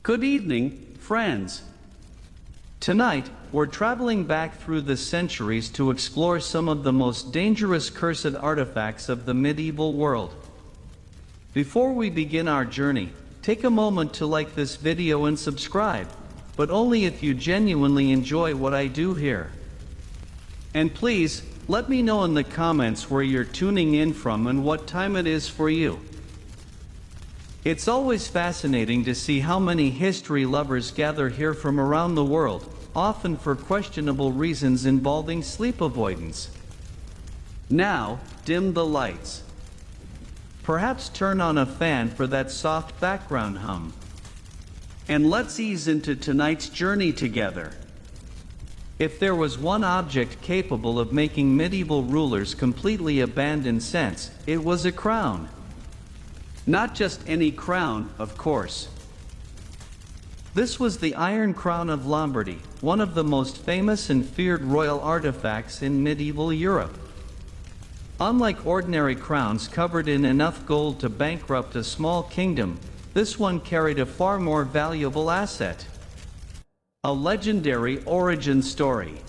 Good evening, friends. Tonight, we're traveling back through the centuries to explore some of the most dangerous cursed artifacts of the medieval world. Before we begin our journey, take a moment to like this video and subscribe, but only if you genuinely enjoy what I do here. And please, let me know in the comments where you're tuning in from and what time it is for you. It's always fascinating to see how many history lovers gather here from around the world, often for questionable reasons involving sleep avoidance. Now, dim the lights. Perhaps turn on a fan for that soft background hum. And let's ease into tonight's journey together. If there was one object capable of making medieval rulers completely abandon sense, it was a crown. Not just any crown, of course. This was the Iron Crown of Lombardy, one of the most famous and feared royal artifacts in medieval Europe. Unlike ordinary crowns covered in enough gold to bankrupt a small kingdom, this one carried a far more valuable asset. A legendary origin story.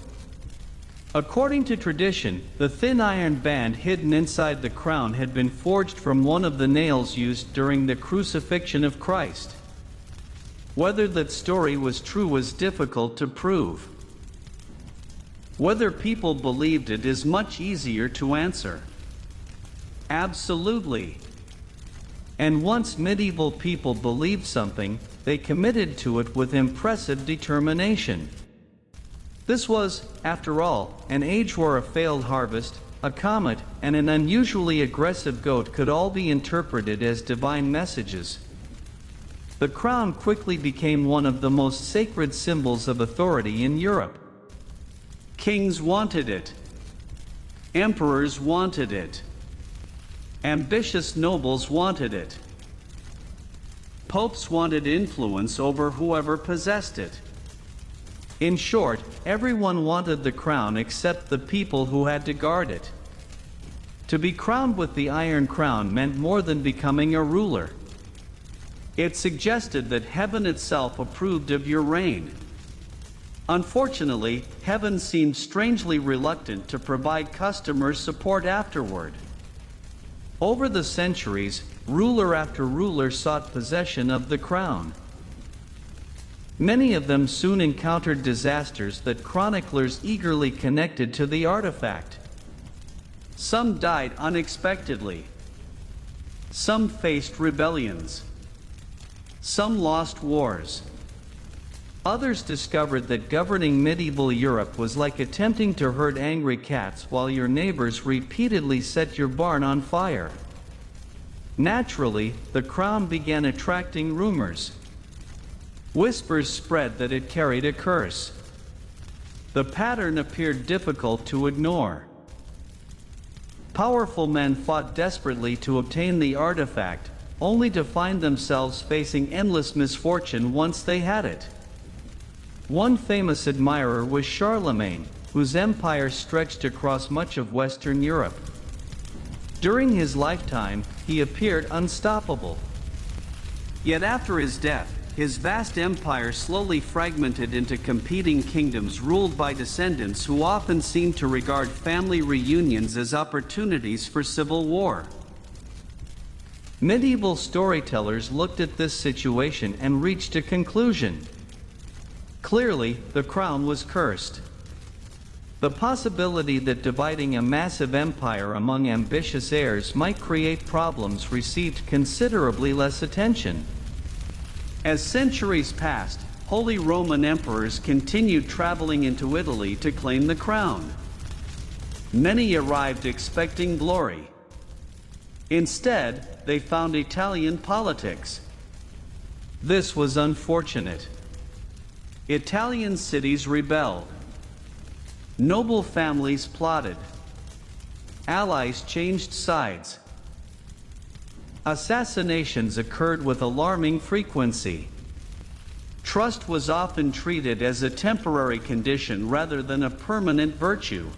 According to tradition, the thin iron band hidden inside the crown had been forged from one of the nails used during the crucifixion of Christ. Whether that story was true was difficult to prove. Whether people believed it is much easier to answer. Absolutely. And once medieval people believed something, they committed to it with impressive determination. This was, after all, an age where a failed harvest, a comet, and an unusually aggressive goat could all be interpreted as divine messages. The crown quickly became one of the most sacred symbols of authority in Europe. Kings wanted it. Emperors wanted it. Ambitious nobles wanted it. Popes wanted influence over whoever possessed it. In short, everyone wanted the crown except the people who had to guard it. To be crowned with the Iron Crown meant more than becoming a ruler. It suggested that heaven itself approved of your reign. Unfortunately, heaven seemed strangely reluctant to provide customer support afterward. Over the centuries, ruler after ruler sought possession of the crown. Many of them soon encountered disasters that chroniclers eagerly connected to the artifact. Some died unexpectedly. Some faced rebellions. Some lost wars. Others discovered that governing medieval Europe was like attempting to herd angry cats while your neighbors repeatedly set your barn on fire. Naturally, the crown began attracting rumors. Whispers spread that it carried a curse. The pattern appeared difficult to ignore. Powerful men fought desperately to obtain the artifact, only to find themselves facing endless misfortune once they had it. One famous admirer was Charlemagne, whose empire stretched across much of Western Europe. During his lifetime, he appeared unstoppable. Yet after his death, his vast empire slowly fragmented into competing kingdoms ruled by descendants who often seemed to regard family reunions as opportunities for civil war. Medieval storytellers looked at this situation and reached a conclusion. Clearly, the crown was cursed. The possibility that dividing a massive empire among ambitious heirs might create problems received considerably less attention. As centuries passed, Holy Roman emperors continued traveling into Italy to claim the crown. Many arrived expecting glory. Instead, they found Italian politics. This was unfortunate. Italian cities rebelled. Noble families plotted. Allies changed sides. Assassinations occurred with alarming frequency. Trust was often treated as a temporary condition rather than a permanent virtue.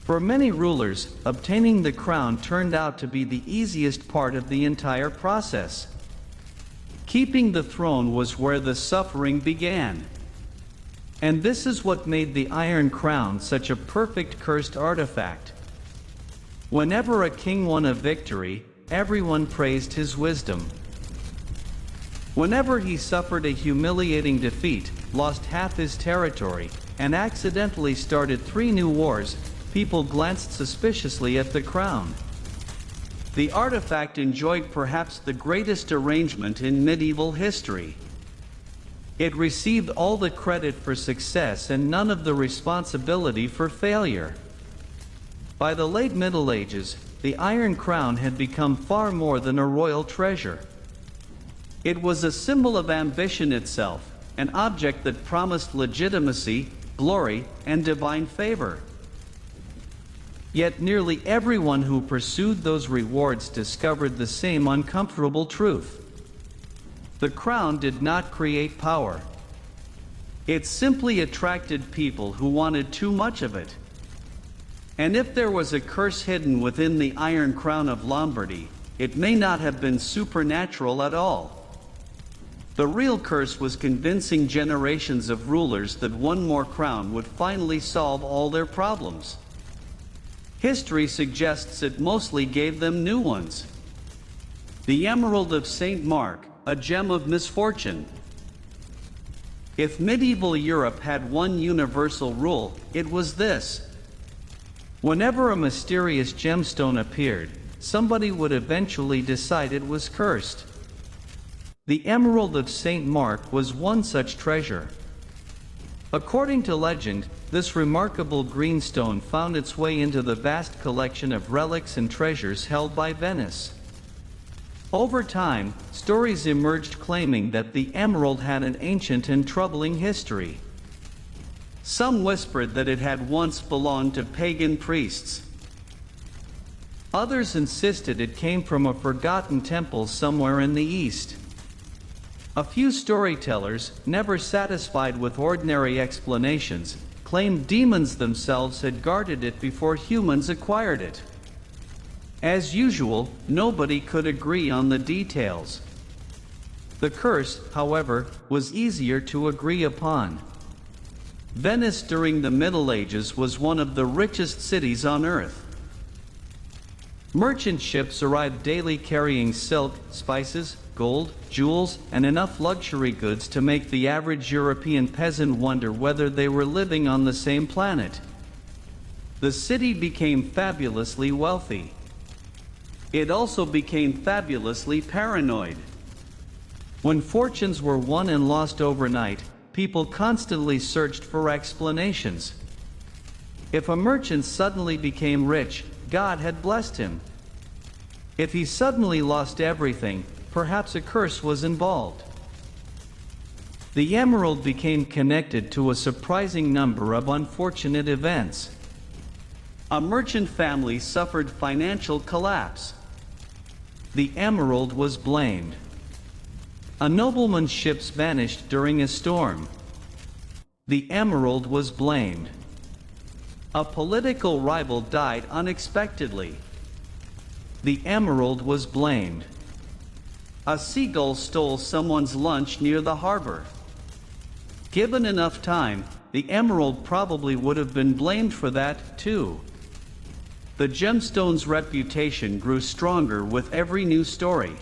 For many rulers, obtaining the crown turned out to be the easiest part of the entire process. Keeping the throne was where the suffering began. And this is what made the Iron Crown such a perfect cursed artifact. Whenever a king won a victory, everyone praised his wisdom. Whenever he suffered a humiliating defeat, lost half his territory, and accidentally started 3 new wars, people glanced suspiciously at the crown. The artifact enjoyed perhaps the greatest arrangement in medieval history. It received all the credit for success and none of the responsibility for failure. By the late Middle Ages, the Iron Crown had become far more than a royal treasure. It was a symbol of ambition itself, an object that promised legitimacy, glory, and divine favor. Yet nearly everyone who pursued those rewards discovered the same uncomfortable truth. The crown did not create power. It simply attracted people who wanted too much of it. And if there was a curse hidden within the Iron Crown of Lombardy, it may not have been supernatural at all. The real curse was convincing generations of rulers that one more crown would finally solve all their problems. History suggests it mostly gave them new ones. The Emerald of St. Mark, a gem of misfortune. If medieval Europe had one universal rule, it was this. Whenever a mysterious gemstone appeared, somebody would eventually decide it was cursed. The Emerald of St. Mark was one such treasure. According to legend, this remarkable green stone found its way into the vast collection of relics and treasures held by Venice. Over time, stories emerged claiming that the emerald had an ancient and troubling history. Some whispered that it had once belonged to pagan priests. Others insisted it came from a forgotten temple somewhere in the east. A few storytellers, never satisfied with ordinary explanations, claimed demons themselves had guarded it before humans acquired it. As usual, nobody could agree on the details. The curse, however, was easier to agree upon. Venice during the Middle Ages was one of the richest cities on earth. Merchant ships arrived daily carrying silk, spices, gold, jewels, and enough luxury goods to make the average European peasant wonder whether they were living on the same planet. The city became fabulously wealthy. It also became fabulously paranoid. When fortunes were won and lost overnight, people constantly searched for explanations. If a merchant suddenly became rich, God had blessed him. If he suddenly lost everything, perhaps a curse was involved. The emerald became connected to a surprising number of unfortunate events. A merchant family suffered financial collapse. The emerald was blamed. A nobleman's ships vanished during a storm. The emerald was blamed. A political rival died unexpectedly. The emerald was blamed. A seagull stole someone's lunch near the harbor. Given enough time, the emerald probably would have been blamed for that, too. The gemstone's reputation grew stronger with every new story.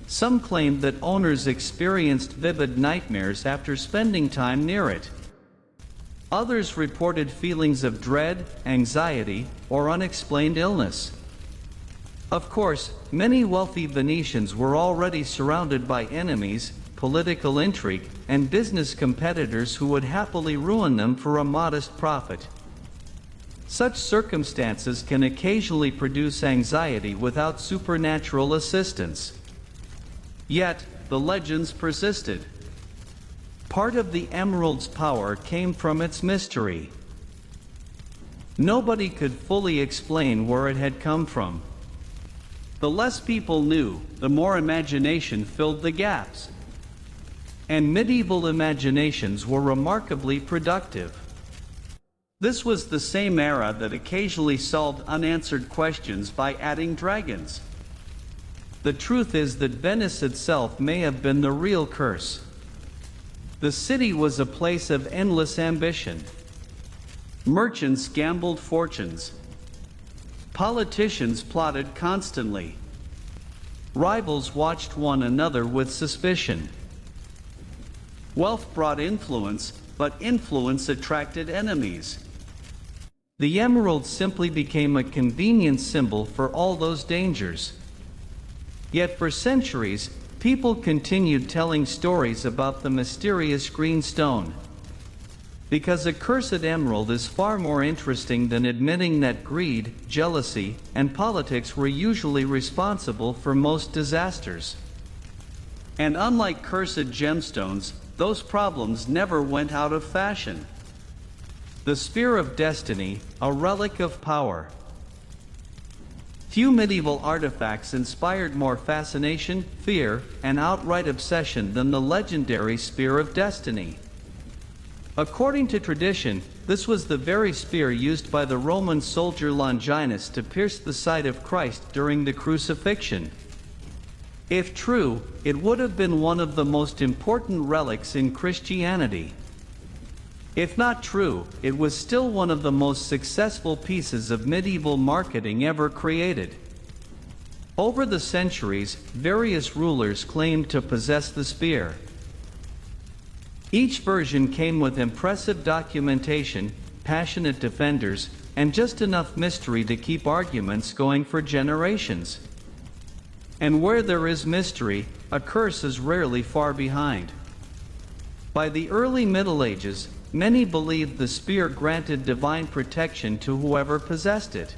Some claimed that owners experienced vivid nightmares after spending time near it. Others reported feelings of dread, anxiety, or unexplained illness. Of course, many wealthy Venetians were already surrounded by enemies, political intrigue, and business competitors who would happily ruin them for a modest profit. Such circumstances can occasionally produce anxiety without supernatural assistance. Yet, the legends persisted. Part of the emerald's power came from its mystery. Nobody could fully explain where it had come from. The less people knew, the more imagination filled the gaps. And medieval imaginations were remarkably productive. This was the same era that occasionally solved unanswered questions by adding dragons. The truth is that Venice itself may have been the real curse. The city was a place of endless ambition. Merchants gambled fortunes. Politicians plotted constantly. Rivals watched one another with suspicion. Wealth brought influence, but influence attracted enemies. The emerald simply became a convenient symbol for all those dangers. Yet for centuries, people continued telling stories about the mysterious green stone. Because a cursed emerald is far more interesting than admitting that greed, jealousy, and politics were usually responsible for most disasters. And unlike cursed gemstones, those problems never went out of fashion. The Spear of Destiny, a relic of power. Few medieval artifacts inspired more fascination, fear, and outright obsession than the legendary Spear of Destiny. According to tradition, this was the very spear used by the Roman soldier Longinus to pierce the side of Christ during the crucifixion. If true, it would have been one of the most important relics in Christianity. If not true, it was still one of the most successful pieces of medieval marketing ever created. Over the centuries, various rulers claimed to possess the spear. Each version came with impressive documentation, passionate defenders, and just enough mystery to keep arguments going for generations. And where there is mystery, a curse is rarely far behind. By the early Middle Ages, many believed the spear granted divine protection to whoever possessed it.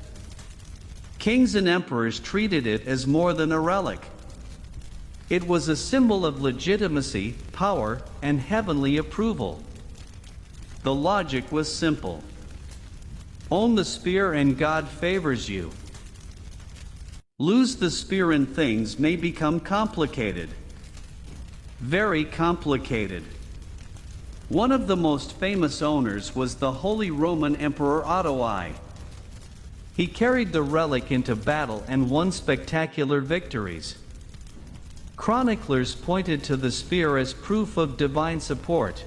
Kings and emperors treated it as more than a relic. It was a symbol of legitimacy, power, and heavenly approval. The logic was simple. Own the spear and God favors you. Lose the spear and things may become complicated. Very complicated. One of the most famous owners was the Holy Roman Emperor Otto I. He carried the relic into battle and won spectacular victories. Chroniclers pointed to the spear as proof of divine support.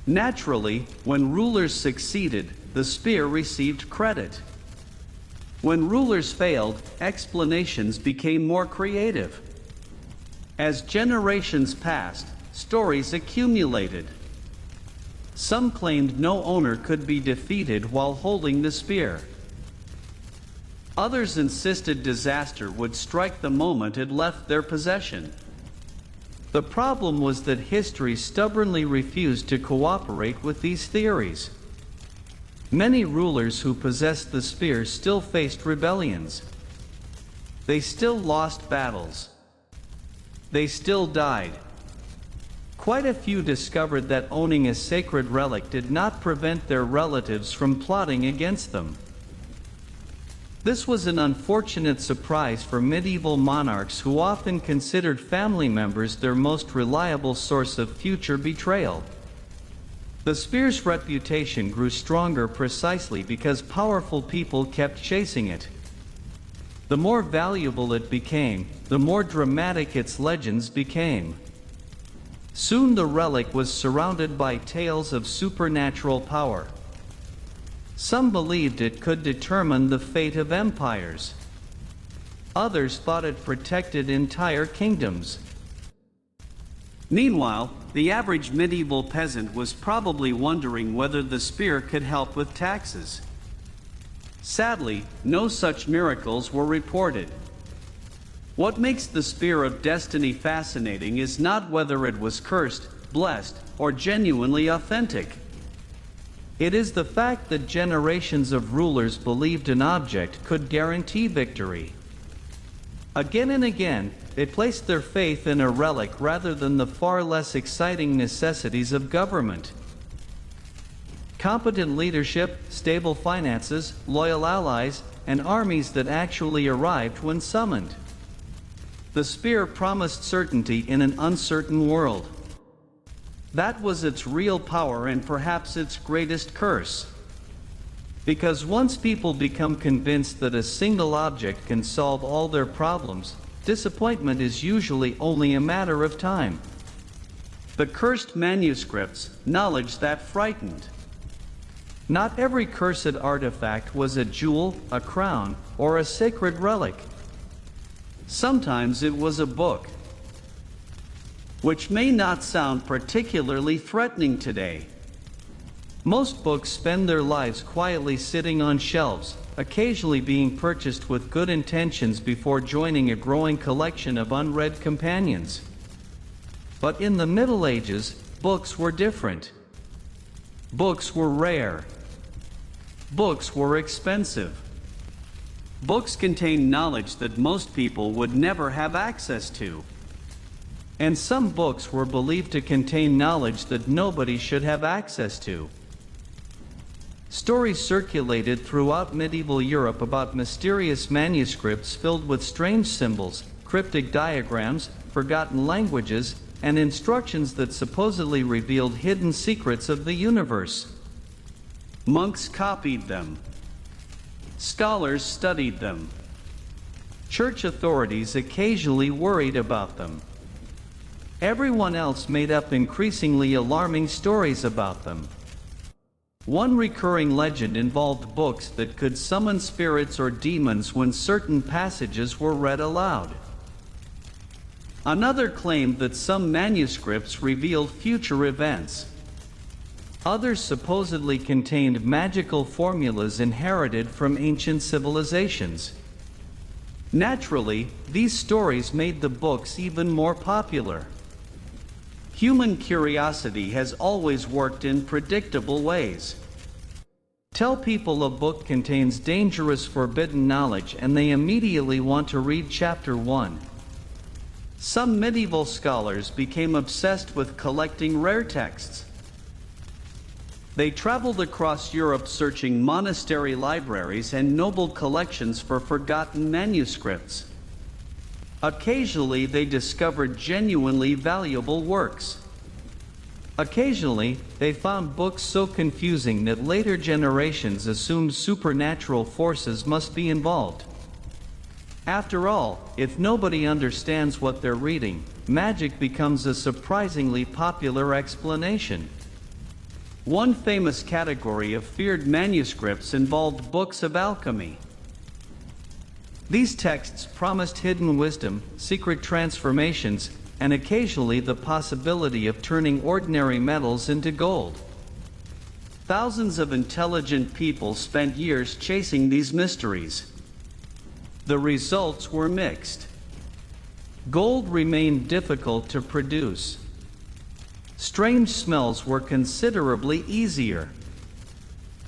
Naturally, when rulers succeeded, the spear received credit. When rulers failed, explanations became more creative. As generations passed, stories accumulated. Some claimed no owner could be defeated while holding the spear. Others insisted disaster would strike the moment it left their possession. The problem was that history stubbornly refused to cooperate with these theories. Many rulers who possessed the spear still faced rebellions. They still lost battles. They still died. Quite a few discovered that owning a sacred relic did not prevent their relatives from plotting against them. This was an unfortunate surprise for medieval monarchs who often considered family members their most reliable source of future betrayal. The spear's reputation grew stronger precisely because powerful people kept chasing it. The more valuable it became, the more dramatic its legends became. Soon the relic was surrounded by tales of supernatural power. Some believed it could determine the fate of empires. Others thought it protected entire kingdoms. Meanwhile, the average medieval peasant was probably wondering whether the spear could help with taxes. Sadly, no such miracles were reported. What makes the Spear of Destiny fascinating is not whether it was cursed, blessed, or genuinely authentic. It is the fact that generations of rulers believed an object could guarantee victory. Again and again, they placed their faith in a relic rather than the far less exciting necessities of government. Competent leadership, stable finances, loyal allies, and armies that actually arrived when summoned. The spear promised certainty in an uncertain world. That was its real power and perhaps its greatest curse. Because once people become convinced that a single object can solve all their problems, disappointment is usually only a matter of time. The cursed manuscripts, knowledge that frightened. Not every cursed artifact was a jewel, a crown, or a sacred relic. Sometimes it was a book, which may not sound particularly threatening today. Most books spend their lives quietly sitting on shelves, occasionally being purchased with good intentions before joining a growing collection of unread companions. But in the Middle Ages, books were different. Books were rare. Books were expensive. Books contained knowledge that most people would never have access to. And some books were believed to contain knowledge that nobody should have access to. Stories circulated throughout medieval Europe about mysterious manuscripts filled with strange symbols, cryptic diagrams, forgotten languages, and instructions that supposedly revealed hidden secrets of the universe. Monks copied them. Scholars studied them. Church authorities occasionally worried about them. Everyone else made up increasingly alarming stories about them. One recurring legend involved books that could summon spirits or demons when certain passages were read aloud. Another claimed that some manuscripts revealed future events. Others supposedly contained magical formulas inherited from ancient civilizations. Naturally, these stories made the books even more popular. Human curiosity has always worked in predictable ways. Tell people a book contains dangerous forbidden knowledge and they immediately want to read chapter 1. Some medieval scholars became obsessed with collecting rare texts. They traveled across Europe searching monastery libraries and noble collections for forgotten manuscripts. Occasionally, they discovered genuinely valuable works. Occasionally, they found books so confusing that later generations assumed supernatural forces must be involved. After all, if nobody understands what they're reading, magic becomes a surprisingly popular explanation. One famous category of feared manuscripts involved books of alchemy. These texts promised hidden wisdom, secret transformations, and occasionally the possibility of turning ordinary metals into gold. Thousands of intelligent people spent years chasing these mysteries. The results were mixed. Gold remained difficult to produce. Strange smells were considerably easier.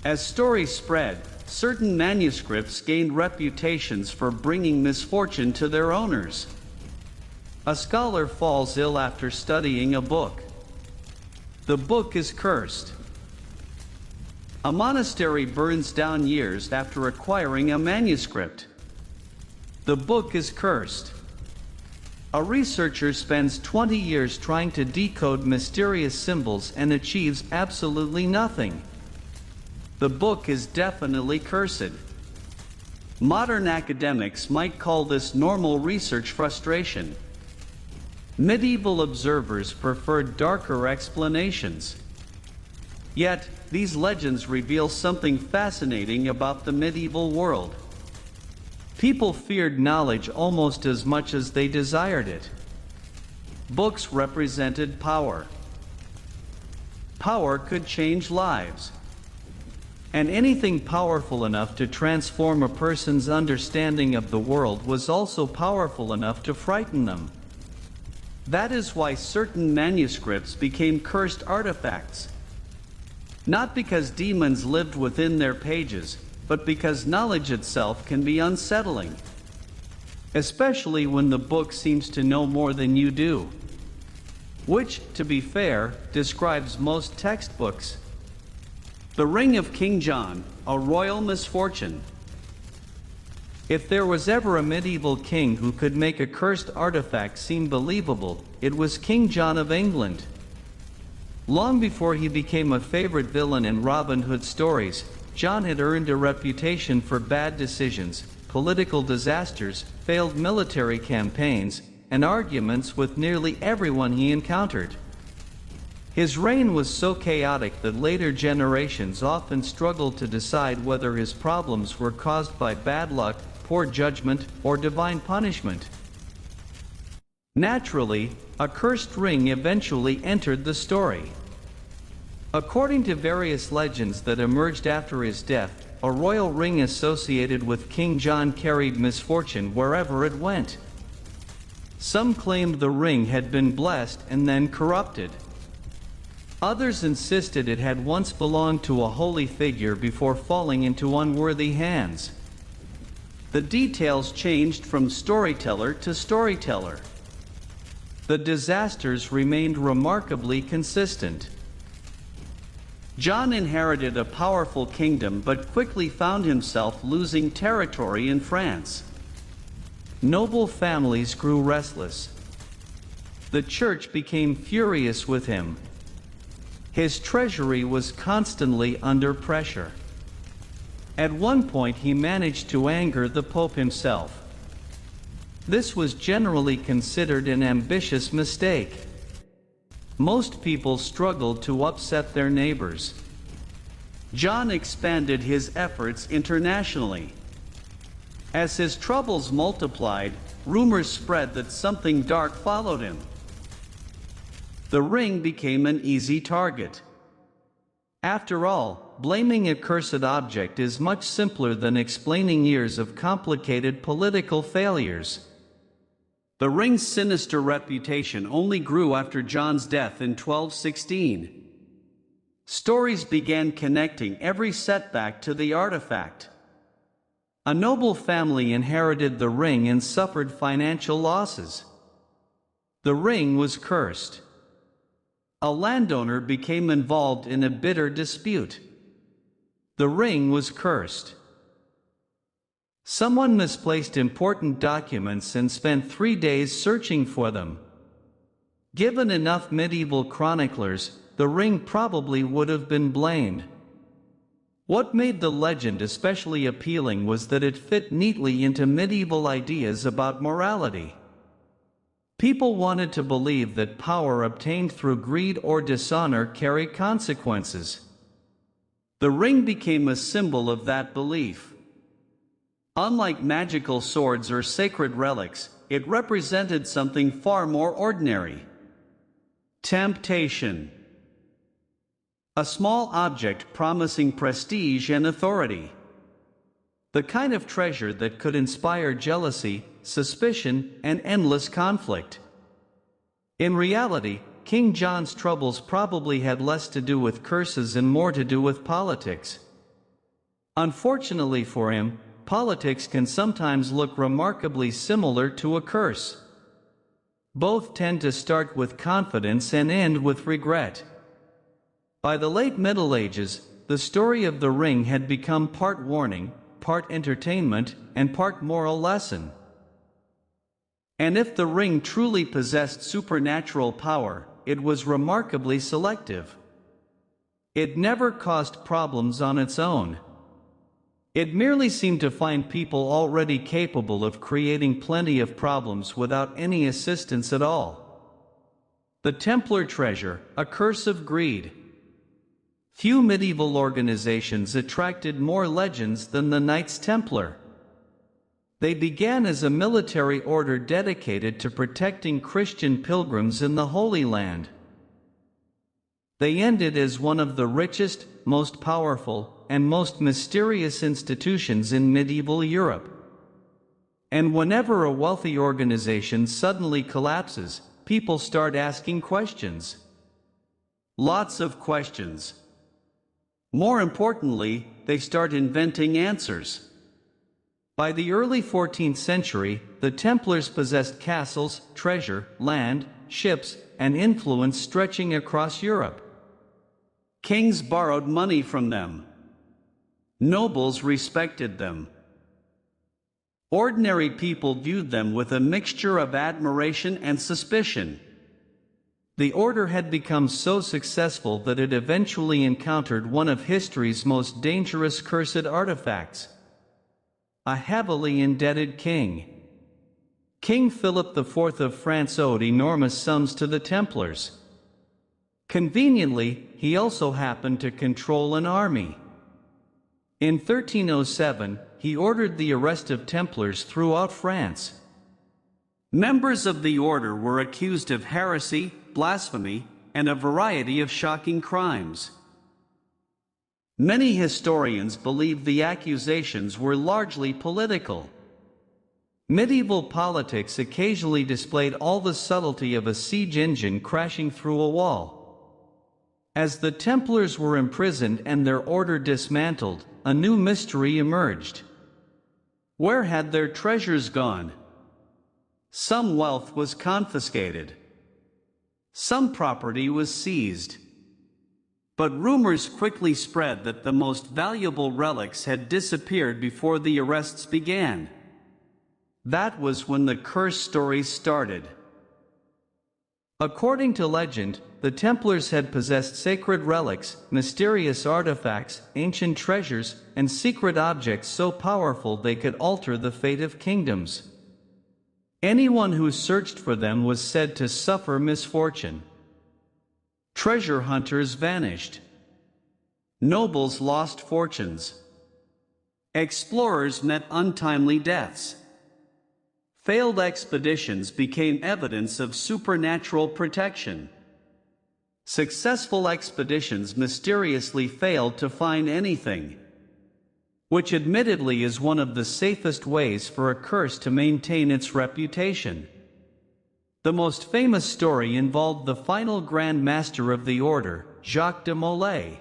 As stories spread, certain manuscripts gained reputations for bringing misfortune to their owners. A scholar falls ill after studying a book. The book is cursed. A monastery burns down years after acquiring a manuscript. The book is cursed. A researcher spends 20 years trying to decode mysterious symbols and achieves absolutely nothing. The book is definitely cursed. Modern academics might call this normal research frustration. Medieval observers preferred darker explanations. Yet, these legends reveal something fascinating about the medieval world. People feared knowledge almost as much as they desired it. Books represented power. Power could change lives. And anything powerful enough to transform a person's understanding of the world was also powerful enough to frighten them. That is why certain manuscripts became cursed artifacts. Not because demons lived within their pages, but because knowledge itself can be unsettling. Especially when the book seems to know more than you do. Which, to be fair, describes most textbooks. The Ring of King John, a royal misfortune. If there was ever a medieval king who could make a cursed artifact seem believable, it was King John of England. Long before he became a favorite villain in Robin Hood stories, John had earned a reputation for bad decisions, political disasters, failed military campaigns, and arguments with nearly everyone he encountered. His reign was so chaotic that later generations often struggled to decide whether his problems were caused by bad luck, poor judgment, or divine punishment. Naturally, a cursed ring eventually entered the story. According to various legends that emerged after his death, a royal ring associated with King John carried misfortune wherever it went. Some claimed the ring had been blessed and then corrupted. Others insisted it had once belonged to a holy figure before falling into unworthy hands. The details changed from storyteller to storyteller. The disasters remained remarkably consistent. John inherited a powerful kingdom but quickly found himself losing territory in France. Noble families grew restless. The church became furious with him. His treasury was constantly under pressure. At one point he managed to anger the Pope himself. This was generally considered an ambitious mistake. Most people struggled to upset their neighbors. John expanded his efforts internationally. As his troubles multiplied, rumors spread that something dark followed him. The ring became an easy target. After all, blaming a cursed object is much simpler than explaining years of complicated political failures. The ring's sinister reputation only grew after John's death in 1216. Stories began connecting every setback to the artifact. A noble family inherited the ring and suffered financial losses. The ring was cursed. A landowner became involved in a bitter dispute. The ring was cursed. Someone misplaced important documents and spent 3 days searching for them. Given enough medieval chroniclers, the ring probably would have been blamed. What made the legend especially appealing was that it fit neatly into medieval ideas about morality. People wanted to believe that power obtained through greed or dishonor carried consequences. The ring became a symbol of that belief. Unlike magical swords or sacred relics, it represented something far more ordinary. Temptation. A small object promising prestige and authority. The kind of treasure that could inspire jealousy, suspicion, and endless conflict. In reality, King John's troubles probably had less to do with curses and more to do with politics. Unfortunately for him, politics can sometimes look remarkably similar to a curse. Both tend to start with confidence and end with regret. By the late Middle Ages, the story of the ring had become part warning, part entertainment, and part moral lesson. And if the ring truly possessed supernatural power, it was remarkably selective. It never caused problems on its own. It merely seemed to find people already capable of creating plenty of problems without any assistance at all. The Templar treasure, a curse of greed. Few medieval organizations attracted more legends than the Knights Templar. They began as a military order dedicated to protecting Christian pilgrims in the Holy Land. They ended as one of the richest, most powerful, and most mysterious institutions in medieval Europe. And whenever a wealthy organization suddenly collapses, people start asking questions. Lots of questions. More importantly, they start inventing answers. By the early 14th century, the Templars possessed castles, treasure, land, ships, and influence stretching across Europe. Kings borrowed money from them. Nobles respected them. Ordinary people viewed them with a mixture of admiration and suspicion. The order had become so successful that it eventually encountered one of history's most dangerous cursed artifacts. a heavily indebted king. King Philip IV of France owed enormous sums to the Templars. Conveniently, he also happened to control an army. In 1307, he ordered the arrest of Templars throughout France. Members of the order were accused of heresy, blasphemy, and a variety of shocking crimes. Many historians believe the accusations were largely political. Medieval politics occasionally displayed all the subtlety of a siege engine crashing through a wall. As the Templars were imprisoned and their order dismantled, a new mystery emerged. Where had their treasures gone? Some wealth was confiscated. Some property was seized. But rumors quickly spread that the most valuable relics had disappeared before the arrests began. That was when the curse stories started. According to legend, the Templars had possessed sacred relics, mysterious artifacts, ancient treasures, and secret objects so powerful they could alter the fate of kingdoms. Anyone who searched for them was said to suffer misfortune. Treasure hunters vanished. Nobles lost fortunes. Explorers met untimely deaths. Failed expeditions became evidence of supernatural protection. Successful expeditions mysteriously failed to find anything, which admittedly is one of the safest ways for a curse to maintain its reputation. The most famous story involved the final Grand Master of the Order, Jacques de Molay.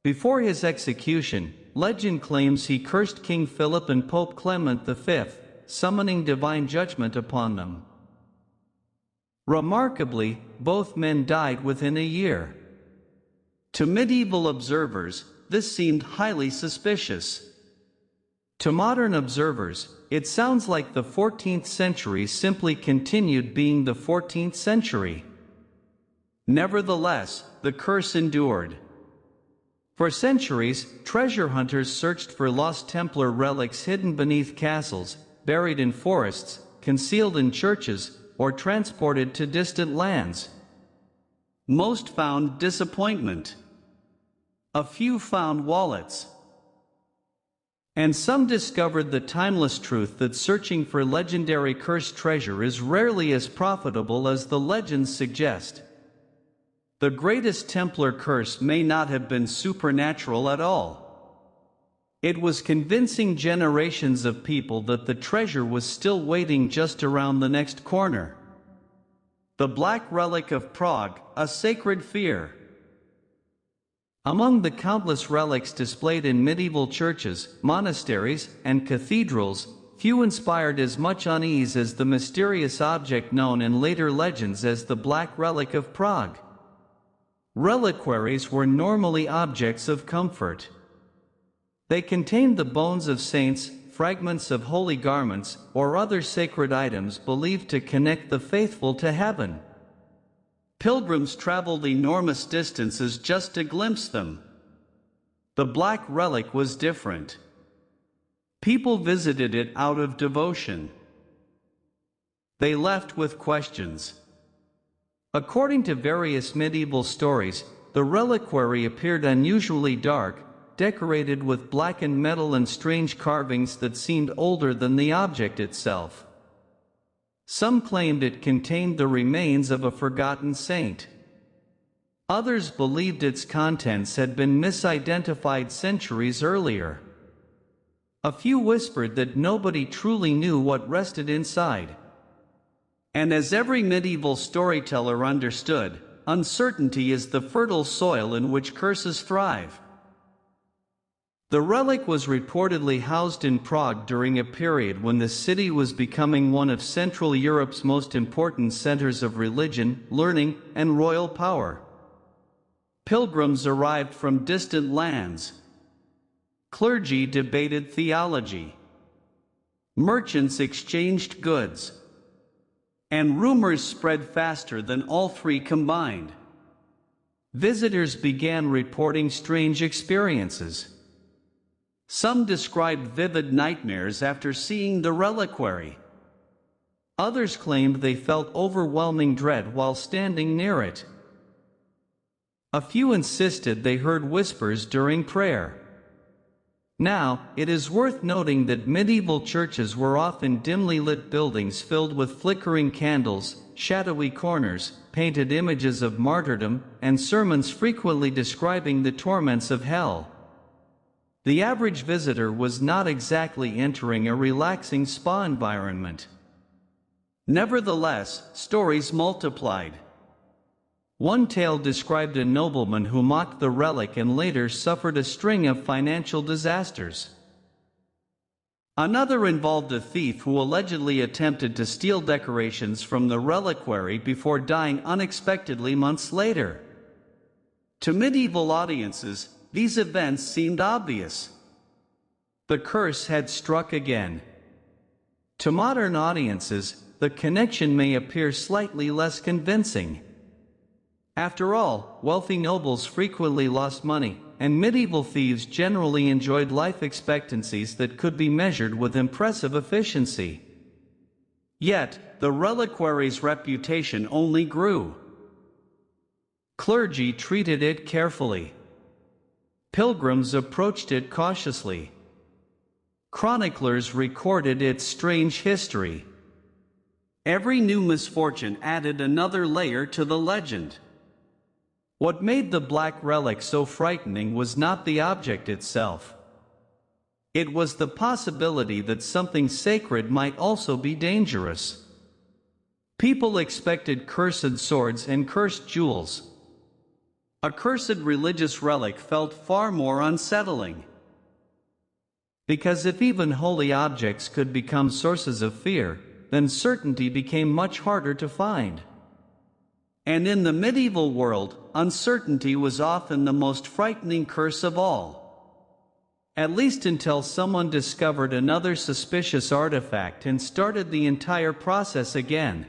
Before his execution, legend claims he cursed King Philip and Pope Clement V, summoning divine judgment upon them. Remarkably, both men died within a year. To medieval observers, this seemed highly suspicious. To modern observers, it sounds like the 14th century simply continued being the 14th century. Nevertheless, the curse endured. For centuries, treasure hunters searched for lost Templar relics hidden beneath castles, buried in forests, concealed in churches, or transported to distant lands. Most found disappointment. A few found wallets. And some discovered the timeless truth that searching for legendary cursed treasure is rarely as profitable as the legends suggest. The greatest Templar curse may not have been supernatural at all. It was convincing generations of people that the treasure was still waiting just around the next corner. The Black Relic of Prague, a sacred fear. Among the countless relics displayed in medieval churches, monasteries, and cathedrals, few inspired as much unease as the mysterious object known in later legends as the Black Relic of Prague. Reliquaries were normally objects of comfort. They contained the bones of saints, fragments of holy garments, or other sacred items believed to connect the faithful to heaven. Pilgrims traveled enormous distances just to glimpse them. The Black Relic was different. People visited it out of devotion. They left with questions. According to various medieval stories, the reliquary appeared unusually dark, decorated with blackened metal and strange carvings that seemed older than the object itself. Some claimed it contained the remains of a forgotten saint. Others believed its contents had been misidentified centuries earlier. A few whispered that nobody truly knew what rested inside. And as every medieval storyteller understood, uncertainty is the fertile soil in which curses thrive. The relic was reportedly housed in Prague during a period when the city was becoming one of Central Europe's most important centers of religion, learning, and royal power. Pilgrims arrived from distant lands. Clergy debated theology. Merchants exchanged goods. And rumors spread faster than all three combined. Visitors began reporting strange experiences. Some described vivid nightmares after seeing the reliquary. Others claimed they felt overwhelming dread while standing near it. A few insisted they heard whispers during prayer. Now, it is worth noting that medieval churches were often dimly lit buildings filled with flickering candles, shadowy corners, painted images of martyrdom, and sermons frequently describing the torments of hell. The average visitor was not exactly entering a relaxing spa environment. Nevertheless, stories multiplied. One tale described a nobleman who mocked the relic and later suffered a string of financial disasters. Another involved a thief who allegedly attempted to steal decorations from the reliquary before dying unexpectedly months later. To medieval audiences, these events seemed obvious. The curse had struck again. To modern audiences, the connection may appear slightly less convincing. After all, wealthy nobles frequently lost money, and medieval thieves generally enjoyed life expectancies that could be measured with impressive efficiency. Yet, the reliquary's reputation only grew. Clergy treated it carefully. Pilgrims approached it cautiously. Chroniclers recorded its strange history. Every new misfortune added another layer to the legend. What made the black relic so frightening was not the object itself. It was the possibility that something sacred might also be dangerous. People expected cursed swords and cursed jewels. A cursed religious relic felt far more unsettling. Because if even holy objects could become sources of fear, then certainty became much harder to find. And in the medieval world, uncertainty was often the most frightening curse of all. At least until someone discovered another suspicious artifact and started the entire process again.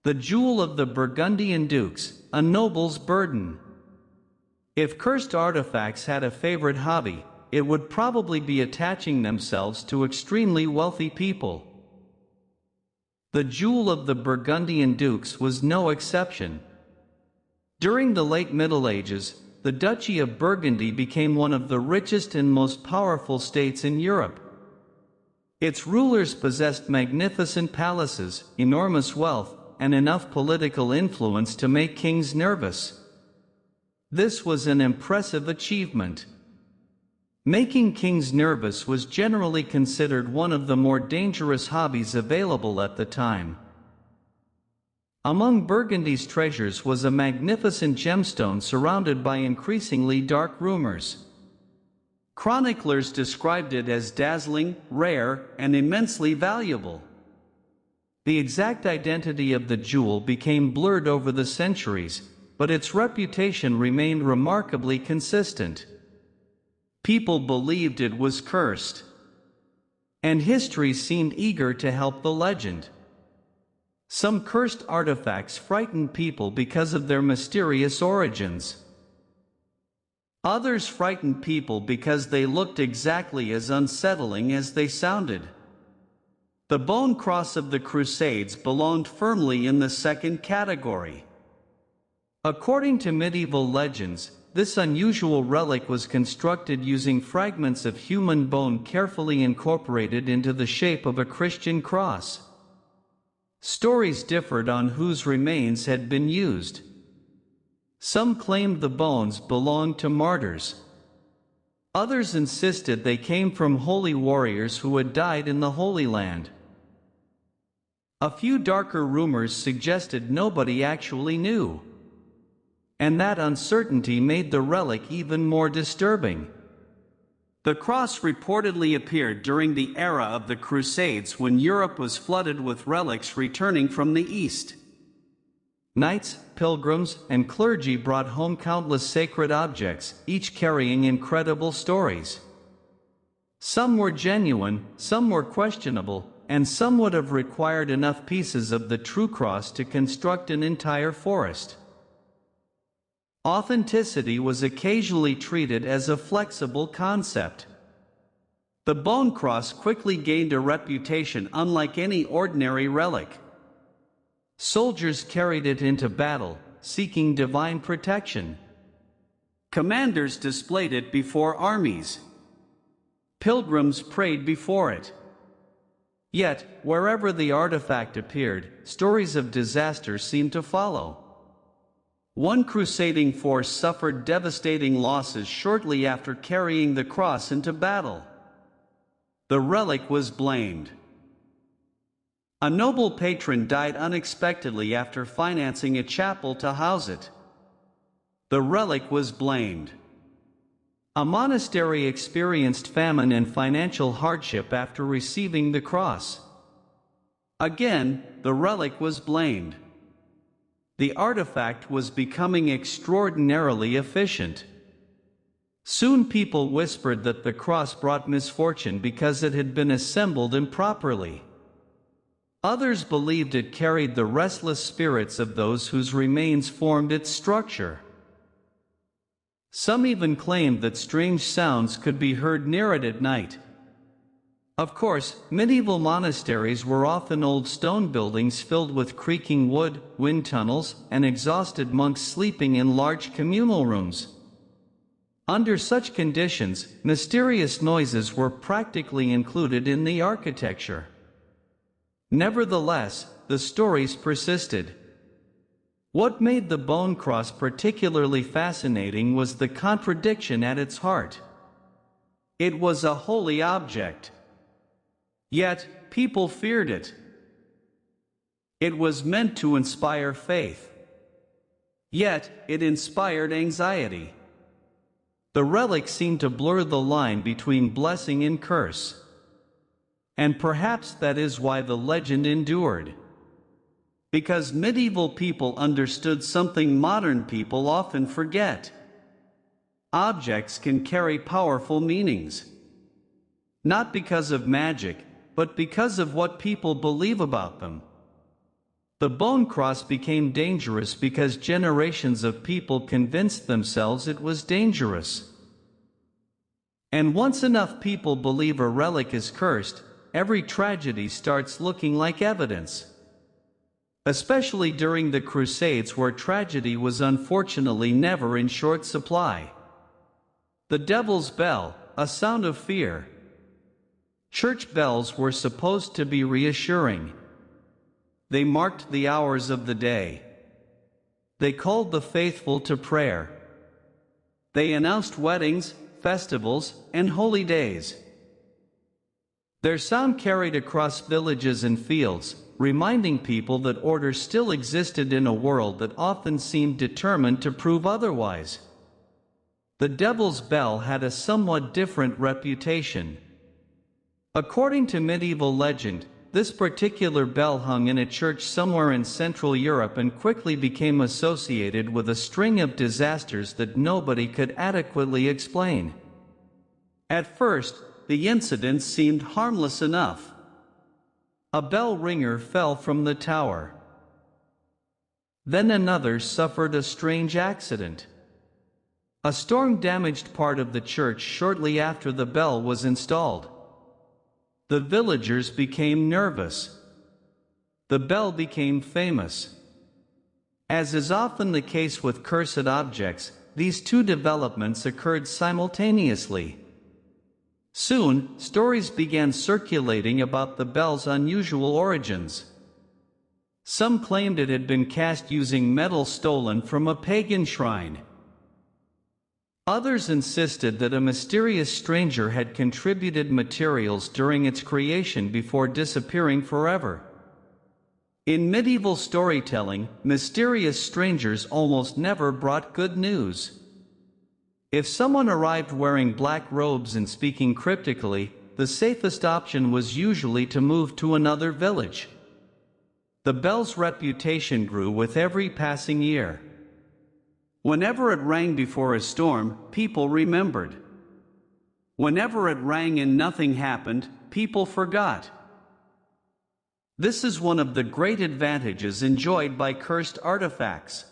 The jewel of the Burgundian dukes, a noble's burden. If cursed artifacts had a favorite hobby, it would probably be attaching themselves to extremely wealthy people. The jewel of the Burgundian dukes was no exception. During the late Middle Ages, the Duchy of Burgundy became one of the richest and most powerful states in Europe. Its rulers possessed magnificent palaces, enormous wealth, and enough political influence to make kings nervous. This was an impressive achievement. Making kings nervous was generally considered one of the more dangerous hobbies available at the time. Among Burgundy's treasures was a magnificent gemstone surrounded by increasingly dark rumors. Chroniclers described it as dazzling, rare, and immensely valuable. The exact identity of the jewel became blurred over the centuries, but its reputation remained remarkably consistent. People believed it was cursed, and history seemed eager to help the legend. Some cursed artifacts frightened people because of their mysterious origins. Others frightened people because they looked exactly as unsettling as they sounded. The bone cross of the Crusades belonged firmly in the second category. According to medieval legends, this unusual relic was constructed using fragments of human bone carefully incorporated into the shape of a Christian cross. Stories differed on whose remains had been used. Some claimed the bones belonged to martyrs. Others insisted they came from holy warriors who had died in the Holy Land. A few darker rumors suggested nobody actually knew. And that uncertainty made the relic even more disturbing. The cross reportedly appeared during the era of the Crusades when Europe was flooded with relics returning from the East. Knights, pilgrims, and clergy brought home countless sacred objects, each carrying incredible stories. Some were genuine, some were questionable, and some would have required enough pieces of the true cross to construct an entire forest. Authenticity was occasionally treated as a flexible concept. The bone cross quickly gained a reputation unlike any ordinary relic. Soldiers carried it into battle, seeking divine protection. Commanders displayed it before armies. Pilgrims prayed before it. Yet, wherever the artifact appeared, stories of disaster seemed to follow. One crusading force suffered devastating losses shortly after carrying the cross into battle. The relic was blamed. A noble patron died unexpectedly after financing a chapel to house it. The relic was blamed. A monastery experienced famine and financial hardship after receiving the cross. Again, the relic was blamed. The artifact was becoming extraordinarily efficient. Soon people whispered that the cross brought misfortune because it had been assembled improperly. Others believed it carried the restless spirits of those whose remains formed its structure. Some even claimed that strange sounds could be heard near it at night. Of course, medieval monasteries were often old stone buildings filled with creaking wood, wind tunnels, and exhausted monks sleeping in large communal rooms. Under such conditions, mysterious noises were practically included in the architecture. Nevertheless, the stories persisted. What made the bone cross particularly fascinating was the contradiction at its heart. It was a holy object. Yet, people feared it. It was meant to inspire faith. Yet, it inspired anxiety. The relic seemed to blur the line between blessing and curse. And perhaps that is why the legend endured. Because medieval people understood something modern people often forget. Objects can carry powerful meanings. Not because of magic, but because of what people believe about them. The bone cross became dangerous because generations of people convinced themselves it was dangerous. And once enough people believe a relic is cursed, every tragedy starts looking like evidence. Especially during the Crusades, where tragedy was unfortunately never in short supply. The devil's bell, a sound of fear. Church bells were supposed to be reassuring. They marked the hours of the day. They called the faithful to prayer. They announced weddings, festivals, and holy days. Their sound carried across villages and fields, reminding people that order still existed in a world that often seemed determined to prove otherwise. The devil's bell had a somewhat different reputation. According to medieval legend, this particular bell hung in a church somewhere in Central Europe and quickly became associated with a string of disasters that nobody could adequately explain. At first, the incidents seemed harmless enough. A bell ringer fell from the tower. Then another suffered a strange accident. A storm damaged part of the church shortly after the bell was installed. The villagers became nervous. The bell became famous. As is often the case with cursed objects, these two developments occurred simultaneously. Soon, stories began circulating about the bell's unusual origins. Some claimed it had been cast using metal stolen from a pagan shrine. Others insisted that a mysterious stranger had contributed materials during its creation before disappearing forever. In medieval storytelling, mysterious strangers almost never brought good news. If someone arrived wearing black robes and speaking cryptically, the safest option was usually to move to another village. The bell's reputation grew with every passing year. Whenever it rang before a storm, people remembered. Whenever it rang and nothing happened, people forgot. This is one of the great advantages enjoyed by cursed artifacts.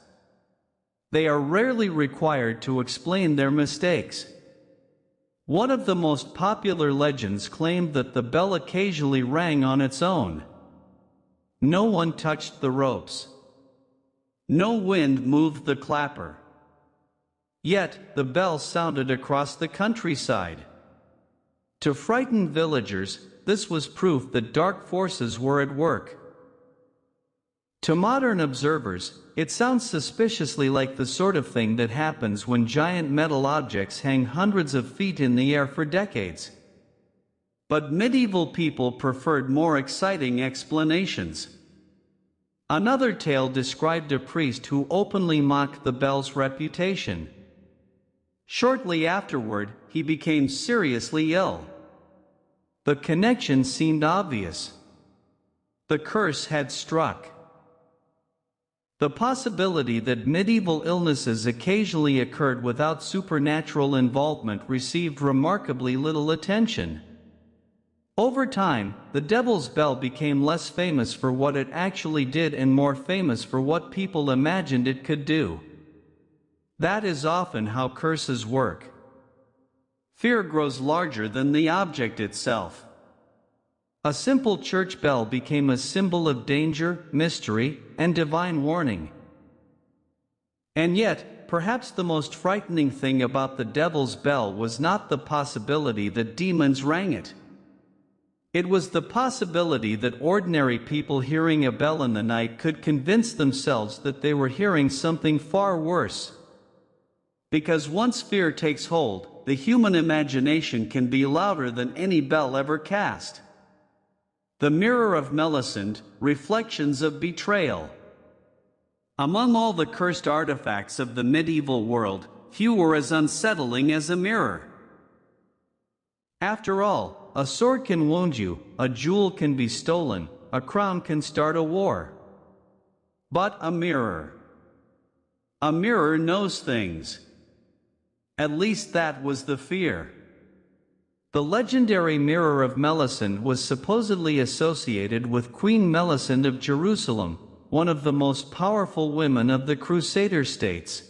They are rarely required to explain their mistakes. One of the most popular legends claimed that the bell occasionally rang on its own. No one touched the ropes. No wind moved the clapper. Yet, the bell sounded across the countryside. To frighten villagers, this was proof that dark forces were at work. To modern observers, it sounds suspiciously like the sort of thing that happens when giant metal objects hang hundreds of feet in the air for decades. But medieval people preferred more exciting explanations. Another tale described a priest who openly mocked the bell's reputation. Shortly afterward, he became seriously ill. The connection seemed obvious. The curse had struck. The possibility that medieval illnesses occasionally occurred without supernatural involvement received remarkably little attention. Over time, the Devil's Bell became less famous for what it actually did and more famous for what people imagined it could do. That is often how curses work. Fear grows larger than the object itself. A simple church bell became a symbol of danger, mystery, and divine warning. And yet, perhaps the most frightening thing about the Devil's Bell was not the possibility that demons rang it. It was the possibility that ordinary people hearing a bell in the night could convince themselves that they were hearing something far worse. Because once fear takes hold, the human imagination can be louder than any bell ever cast. The Mirror of Melisande, Reflections of Betrayal. Among all the cursed artifacts of the medieval world, few were as unsettling as a mirror. After all, a sword can wound you, a jewel can be stolen, a crown can start a war. But a mirror knows things. At least that was the fear. The legendary Mirror of Melisande was supposedly associated with Queen Melisande of Jerusalem, one of the most powerful women of the Crusader states.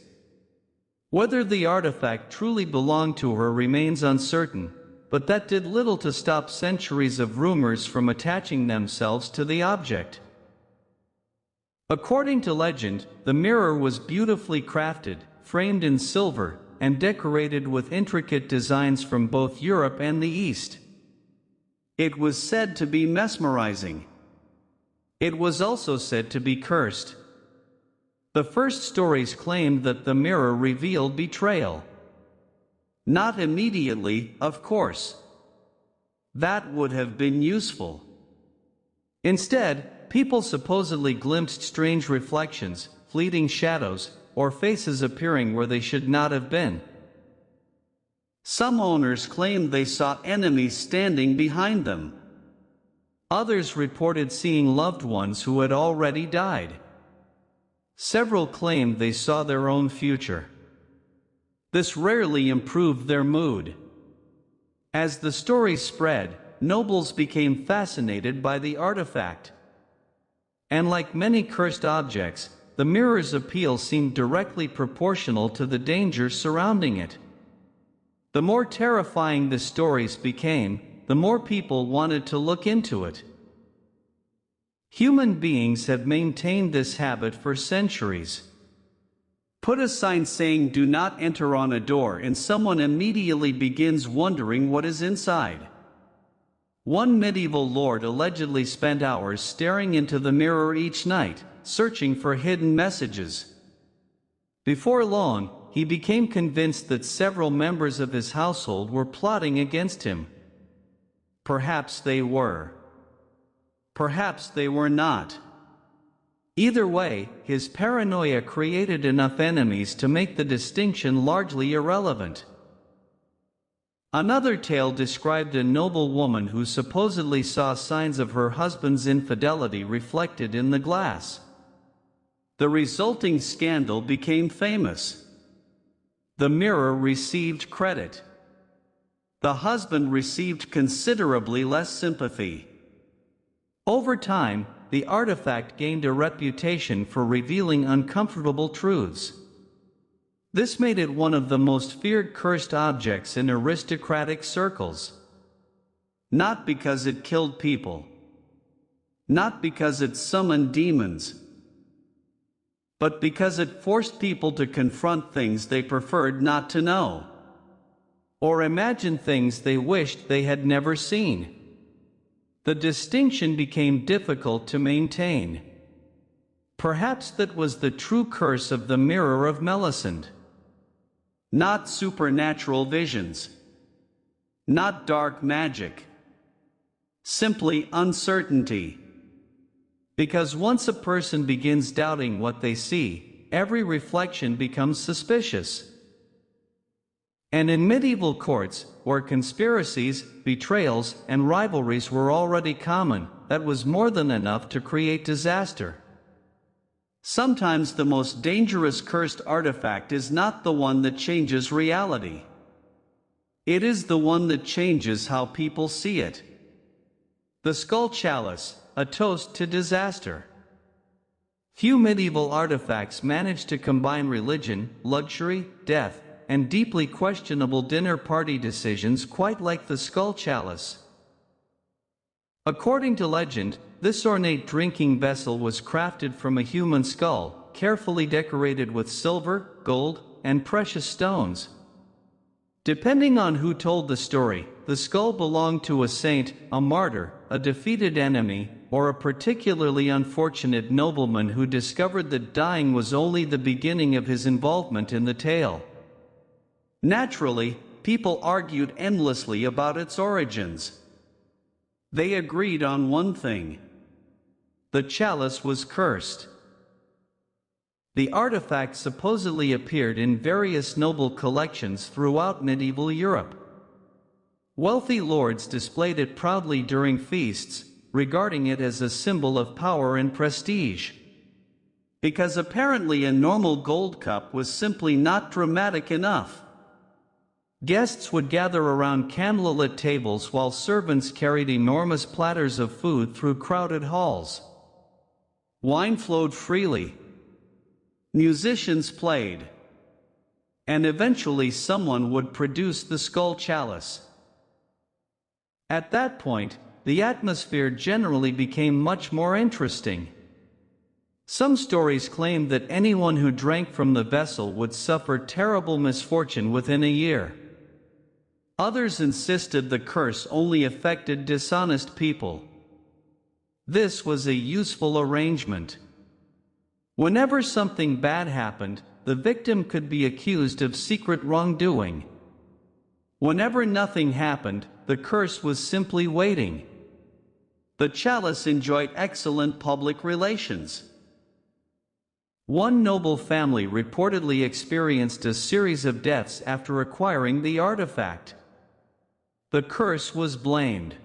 Whether the artifact truly belonged to her remains uncertain, but that did little to stop centuries of rumors from attaching themselves to the object. According to legend, the mirror was beautifully crafted, framed in silver, and decorated with intricate designs from both Europe and the East. It was said to be mesmerizing. It was also said to be cursed. The first stories claimed that the mirror revealed betrayal. Not immediately, of course. That would have been useful. Instead, people supposedly glimpsed strange reflections, fleeting shadows, or faces appearing where they should not have been. Some owners claimed they saw enemies standing behind them. Others reported seeing loved ones who had already died. Several claimed they saw their own future. This rarely improved their mood. As the story spread, nobles became fascinated by the artifact. And like many cursed objects, the mirror's appeal seemed directly proportional to the dangers surrounding it. The more terrifying the stories became, the more people wanted to look into it. Human beings have maintained this habit for centuries. Put a sign saying "Do not enter" on a door and someone immediately begins wondering what is inside. One medieval lord allegedly spent hours staring into the mirror each night, searching for hidden messages. Before long, he became convinced that several members of his household were plotting against him. Perhaps they were. Perhaps they were not. Either way, his paranoia created enough enemies to make the distinction largely irrelevant. Another tale described a noble woman who supposedly saw signs of her husband's infidelity reflected in the glass. The resulting scandal became famous. The mirror received credit. The husband received considerably less sympathy. Over time, the artifact gained a reputation for revealing uncomfortable truths. This made it one of the most feared cursed objects in aristocratic circles. Not because it killed people, not because it summoned demons, but because it forced people to confront things they preferred not to know, or imagine things they wished they had never seen. The distinction became difficult to maintain. Perhaps that was the true curse of the Mirror of Melisande. Not supernatural visions, not dark magic, simply uncertainty. Because once a person begins doubting what they see, every reflection becomes suspicious. And in medieval courts, where conspiracies, betrayals, and rivalries were already common, that was more than enough to create disaster. Sometimes the most dangerous cursed artifact is not the one that changes reality. It is the one that changes how people see it. The Skull Chalice, a toast to disaster. Few medieval artifacts managed to combine religion, luxury, death, and deeply questionable dinner party decisions quite like the Skull Chalice. According to legend, this ornate drinking vessel was crafted from a human skull, carefully decorated with silver, gold, and precious stones. Depending on who told the story, the skull belonged to a saint, a martyr, a defeated enemy, or a particularly unfortunate nobleman who discovered that dying was only the beginning of his involvement in the tale. Naturally, people argued endlessly about its origins. They agreed on one thing: the chalice was cursed. The artifact supposedly appeared in various noble collections throughout medieval Europe. Wealthy lords displayed it proudly during feasts, regarding it as a symbol of power and prestige. Because apparently a normal gold cup was simply not dramatic enough. Guests would gather around candlelit tables while servants carried enormous platters of food through crowded halls. Wine flowed freely. Musicians played. And eventually someone would produce the Skull Chalice. At that point, the atmosphere generally became much more interesting. Some stories claimed that anyone who drank from the vessel would suffer terrible misfortune within a year. Others insisted the curse only affected dishonest people. This was a useful arrangement. Whenever something bad happened, the victim could be accused of secret wrongdoing. Whenever nothing happened, the curse was simply waiting. The chalice enjoyed excellent public relations. One noble family reportedly experienced a series of deaths after acquiring the artifact. The curse was blamed.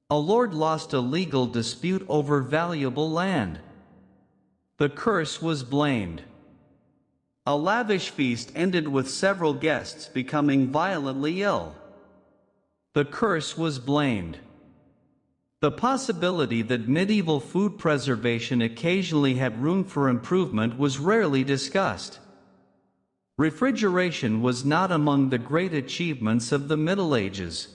A lord lost a legal dispute over valuable land. The curse was blamed. A lavish feast ended with several guests becoming violently ill. The curse was blamed. The possibility that medieval food preservation occasionally had room for improvement was rarely discussed. Refrigeration was not among the great achievements of the Middle Ages.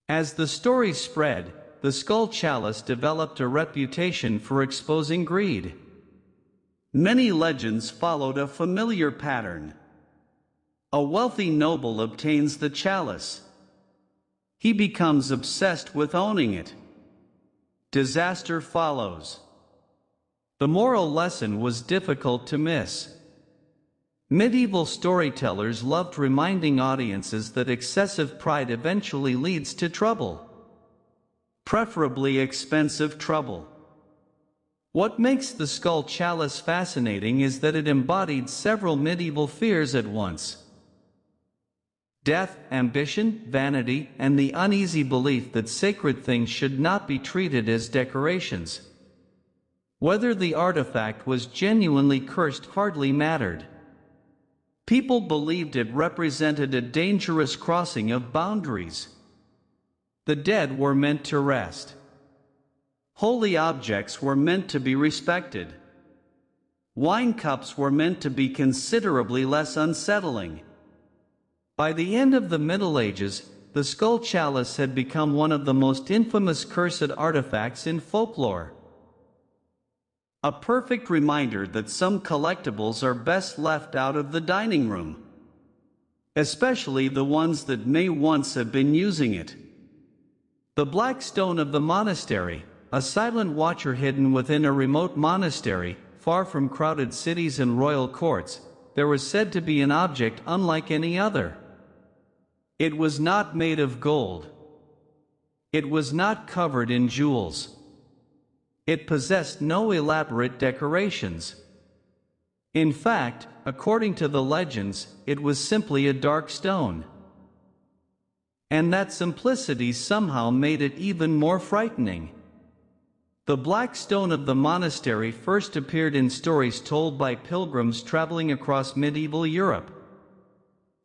As the story spread, the Skull Chalice developed a reputation for exposing greed. Many legends followed a familiar pattern. A wealthy noble obtains the chalice. He becomes obsessed with owning it. Disaster follows. The moral lesson was difficult to miss. Medieval storytellers loved reminding audiences that excessive pride eventually leads to trouble. Preferably expensive trouble. What makes the Skull Chalice fascinating is that it embodied several medieval fears at once. Death, ambition, vanity, and the uneasy belief that sacred things should not be treated as decorations. Whether the artifact was genuinely cursed hardly mattered. People believed it represented a dangerous crossing of boundaries. The dead were meant to rest. Holy objects were meant to be respected. Wine cups were meant to be considerably less unsettling. By the end of the Middle Ages, the Skull Chalice had become one of the most infamous cursed artifacts in folklore. A perfect reminder that some collectibles are best left out of the dining room, especially the ones that may once have been using it. The Black Stone of the Monastery, a silent watcher hidden within a remote monastery, far from crowded cities and royal courts, there was said to be an object unlike any other. It was not made of gold. It was not covered in jewels. It possessed no elaborate decorations. In fact, according to the legends, it was simply a dark stone. And that simplicity somehow made it even more frightening. The Black Stone of the Monastery first appeared in stories told by pilgrims traveling across medieval Europe.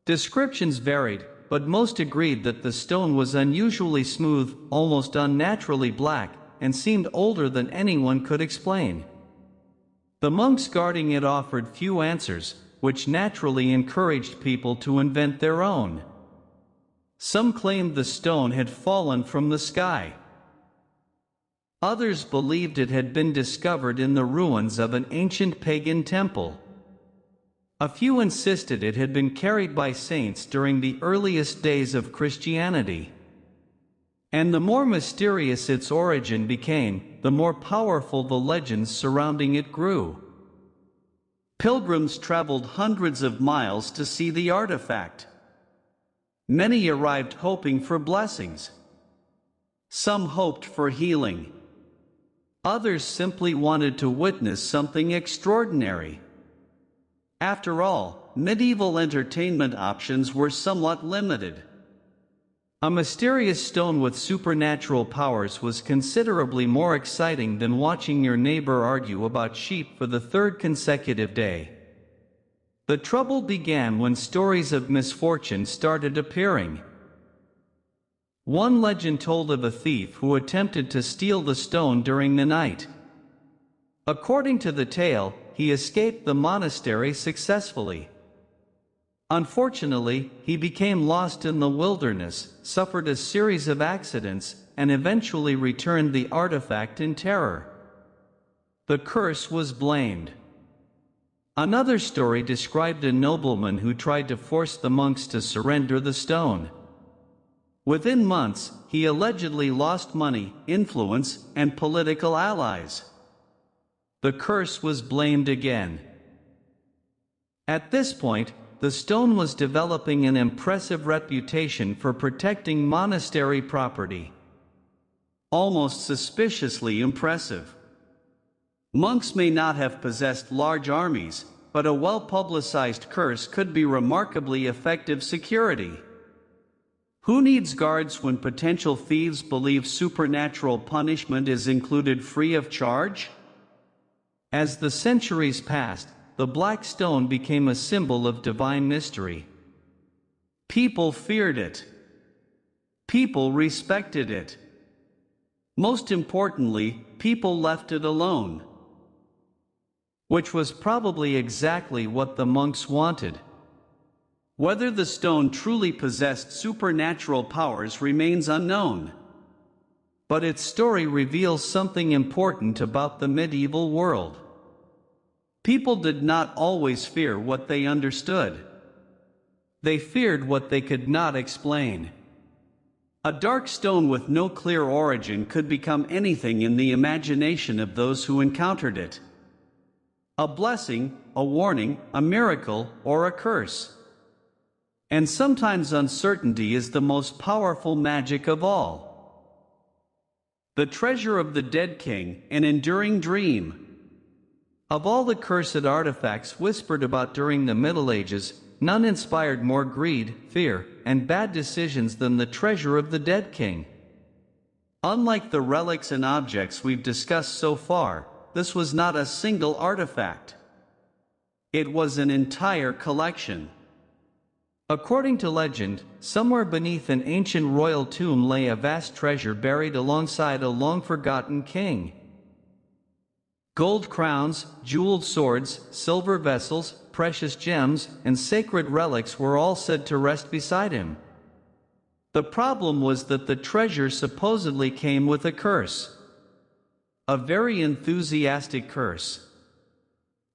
Descriptions varied, but most agreed that the stone was unusually smooth, almost unnaturally black, and seemed older than anyone could explain. The monks guarding it offered few answers, which naturally encouraged people to invent their own. Some claimed the stone had fallen from the sky. Others believed it had been discovered in the ruins of an ancient pagan temple. A few insisted it had been carried by saints during the earliest days of Christianity. And the more mysterious its origin became, the more powerful the legends surrounding it grew. Pilgrims traveled hundreds of miles to see the artifact. Many arrived hoping for blessings. Some hoped for healing. Others simply wanted to witness something extraordinary. After all, medieval entertainment options were somewhat limited. A mysterious stone with supernatural powers was considerably more exciting than watching your neighbor argue about sheep for the third consecutive day. The trouble began when stories of misfortune started appearing. One legend told of a thief who attempted to steal the stone during the night. According to the tale, he escaped the monastery successfully. Unfortunately, he became lost in the wilderness, suffered a series of accidents, and eventually returned the artifact in terror. The curse was blamed. Another story described a nobleman who tried to force the monks to surrender the stone. Within months, he allegedly lost money, influence, and political allies. The curse was blamed again. At this point, the stone was developing an impressive reputation for protecting monastery property. Almost suspiciously impressive. Monks may not have possessed large armies, but a well-publicized curse could be remarkably effective security. Who needs guards when potential thieves believe supernatural punishment is included free of charge? As the centuries passed, the black stone became a symbol of divine mystery. People feared it. People respected it. Most importantly, people left it alone. Which was probably exactly what the monks wanted. Whether the stone truly possessed supernatural powers remains unknown. But its story reveals something important about the medieval world. People did not always fear what they understood. They feared what they could not explain. A dark stone with no clear origin could become anything in the imagination of those who encountered it. A blessing, a warning, a miracle, or a curse. And sometimes uncertainty is the most powerful magic of all. The treasure of the dead king, an enduring dream. Of all the cursed artifacts whispered about during the Middle Ages, none inspired more greed, fear, and bad decisions than the treasure of the dead king. Unlike the relics and objects we've discussed so far, this was not a single artifact. It was an entire collection. According to legend, somewhere beneath an ancient royal tomb lay a vast treasure buried alongside a long-forgotten king. Gold crowns, jeweled swords, silver vessels, precious gems, and sacred relics were all said to rest beside him. The problem was that the treasure supposedly came with a curse. A very enthusiastic curse.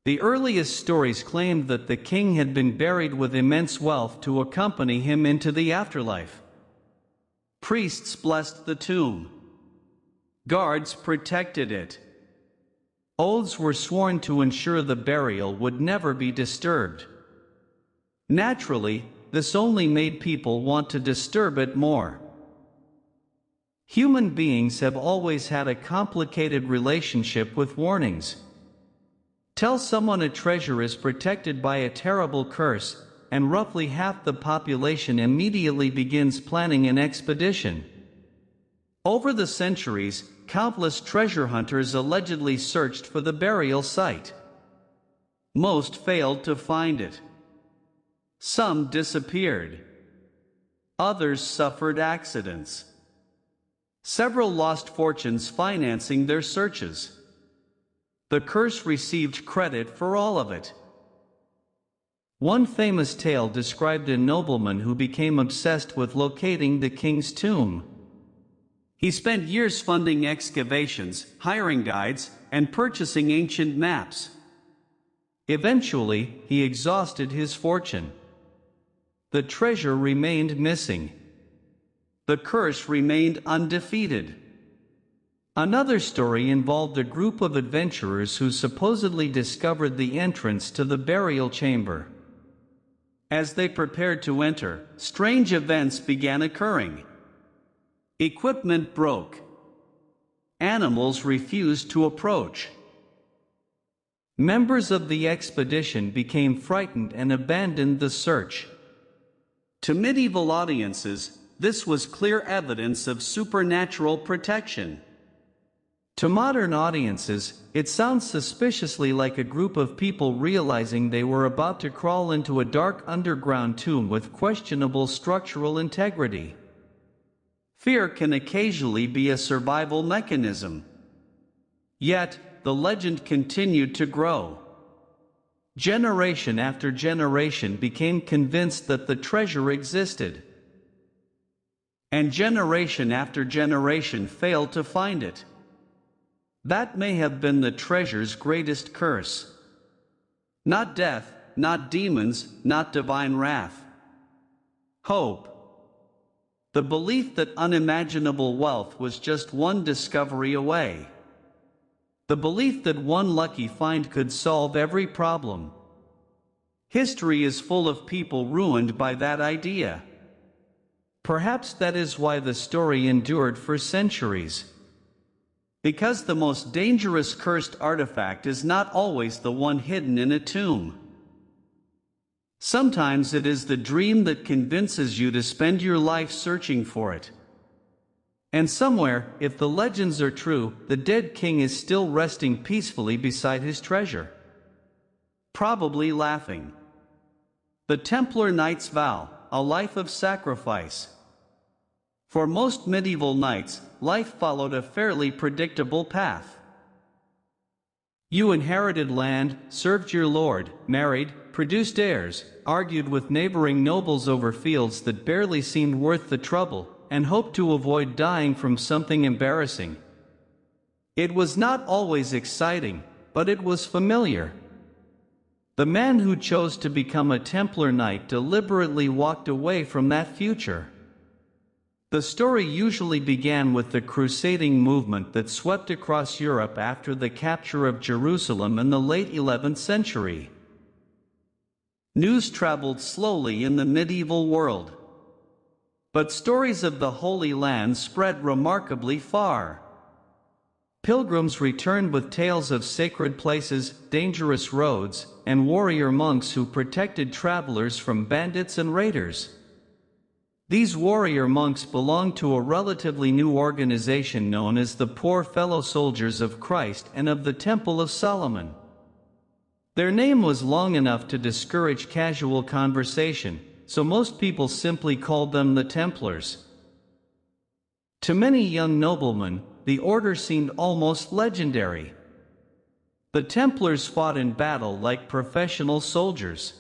The earliest stories claimed that the king had been buried with immense wealth to accompany him into the afterlife. Priests blessed the tomb. Guards protected it. Oaths were sworn to ensure the burial would never be disturbed. Naturally, this only made people want to disturb it more. Human beings have always had a complicated relationship with warnings. Tell someone a treasure is protected by a terrible curse, and roughly half the population immediately begins planning an expedition. Over the centuries, countless treasure hunters allegedly searched for the burial site. Most failed to find it. Some disappeared. Others suffered accidents. Several lost fortunes financing their searches. The curse received credit for all of it. One famous tale described a nobleman who became obsessed with locating the king's tomb. He spent years funding excavations, hiring guides, and purchasing ancient maps. Eventually, he exhausted his fortune. The treasure remained missing. The curse remained undefeated. Another story involved a group of adventurers who supposedly discovered the entrance to the burial chamber. As they prepared to enter, strange events began occurring. Equipment broke. Animals refused to approach. Members of the expedition became frightened and abandoned the search. To medieval audiences, this was clear evidence of supernatural protection. To modern audiences, it sounds suspiciously like a group of people realizing they were about to crawl into a dark underground tomb with questionable structural integrity. Fear can occasionally be a survival mechanism. Yet, the legend continued to grow. Generation after generation became convinced that the treasure existed. And generation after generation failed to find it. That may have been the treasure's greatest curse. Not death, not demons, not divine wrath. Hope. The belief that unimaginable wealth was just one discovery away. The belief that one lucky find could solve every problem. History is full of people ruined by that idea. Perhaps that is why the story endured for centuries. Because the most dangerous cursed artifact is not always the one hidden in a tomb. Sometimes it is the dream that convinces you to spend your life searching for it. And somewhere, if the legends are true, the dead king is still resting peacefully beside his treasure. Probably laughing. The Templar Knight's vow, a life of sacrifice. For most medieval knights, life followed a fairly predictable path. You inherited land, served your lord, married, produced heirs, argued with neighboring nobles over fields that barely seemed worth the trouble, and hoped to avoid dying from something embarrassing. It was not always exciting, but it was familiar. The man who chose to become a Templar Knight deliberately walked away from that future. The story usually began with the crusading movement that swept across Europe after the capture of Jerusalem in the late 11th century. News traveled slowly in the medieval world. But stories of the Holy Land spread remarkably far. Pilgrims returned with tales of sacred places, dangerous roads, and warrior monks who protected travelers from bandits and raiders. These warrior monks belonged to a relatively new organization known as the Poor Fellow Soldiers of Christ and of the Temple of Solomon. Their name was long enough to discourage casual conversation, so most people simply called them the Templars. To many young noblemen, the order seemed almost legendary. The Templars fought in battle like professional soldiers.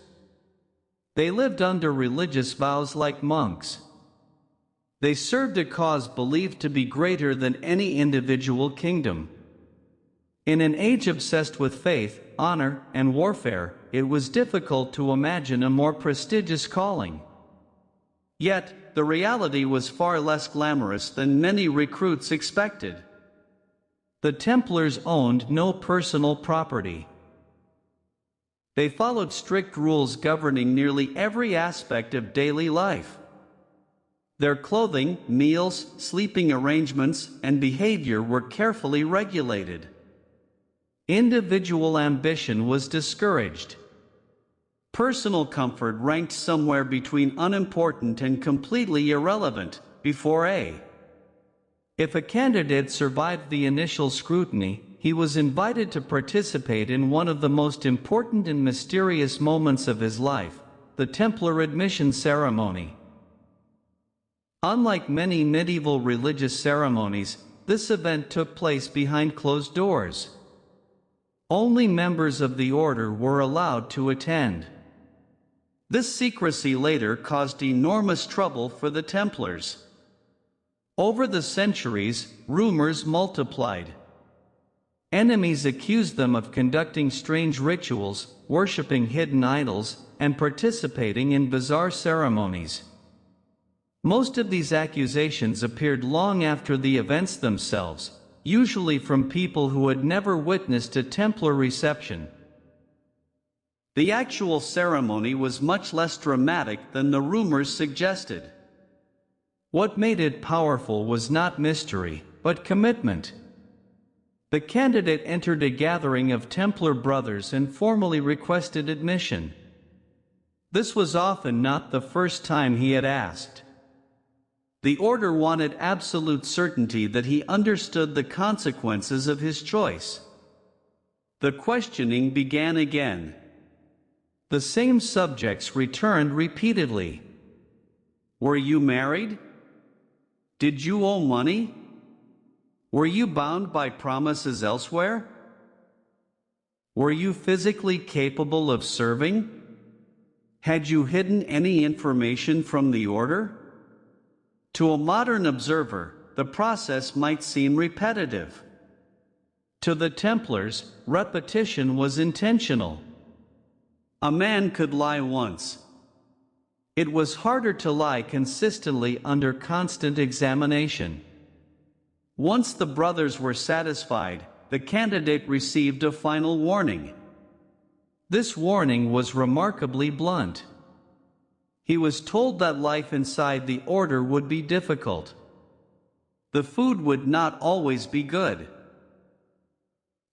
They lived under religious vows like monks. They served a cause believed to be greater than any individual kingdom. In an age obsessed with faith, honor, and warfare, it was difficult to imagine a more prestigious calling. Yet, the reality was far less glamorous than many recruits expected. The Templars owned no personal property. They followed strict rules governing nearly every aspect of daily life. Their clothing, meals, sleeping arrangements, and behavior were carefully regulated. Individual ambition was discouraged. Personal comfort ranked somewhere between unimportant and completely irrelevant, before A. If a candidate survived the initial scrutiny, he was invited to participate in one of the most important and mysterious moments of his life, the Templar admission ceremony. Unlike many medieval religious ceremonies, this event took place behind closed doors. Only members of the order were allowed to attend. This secrecy later caused enormous trouble for the Templars. Over the centuries, rumors multiplied. Enemies accused them of conducting strange rituals, worshipping hidden idols, and participating in bizarre ceremonies. Most of these accusations appeared long after the events themselves, usually from people who had never witnessed a Templar reception. The actual ceremony was much less dramatic than the rumors suggested. What made it powerful was not mystery, but commitment. The candidate entered a gathering of Templar brothers and formally requested admission. This was often not the first time he had asked. The order wanted absolute certainty that he understood the consequences of his choice. The questioning began again. The same subjects returned repeatedly. Were you married? Did you owe money? Were you bound by promises elsewhere? Were you physically capable of serving? Had you hidden any information from the order? To a modern observer, the process might seem repetitive. To the Templars, repetition was intentional. A man could lie once. It was harder to lie consistently under constant examination. Once the brothers were satisfied, the candidate received a final warning. This warning was remarkably blunt. He was told that life inside the order would be difficult. The food would not always be good.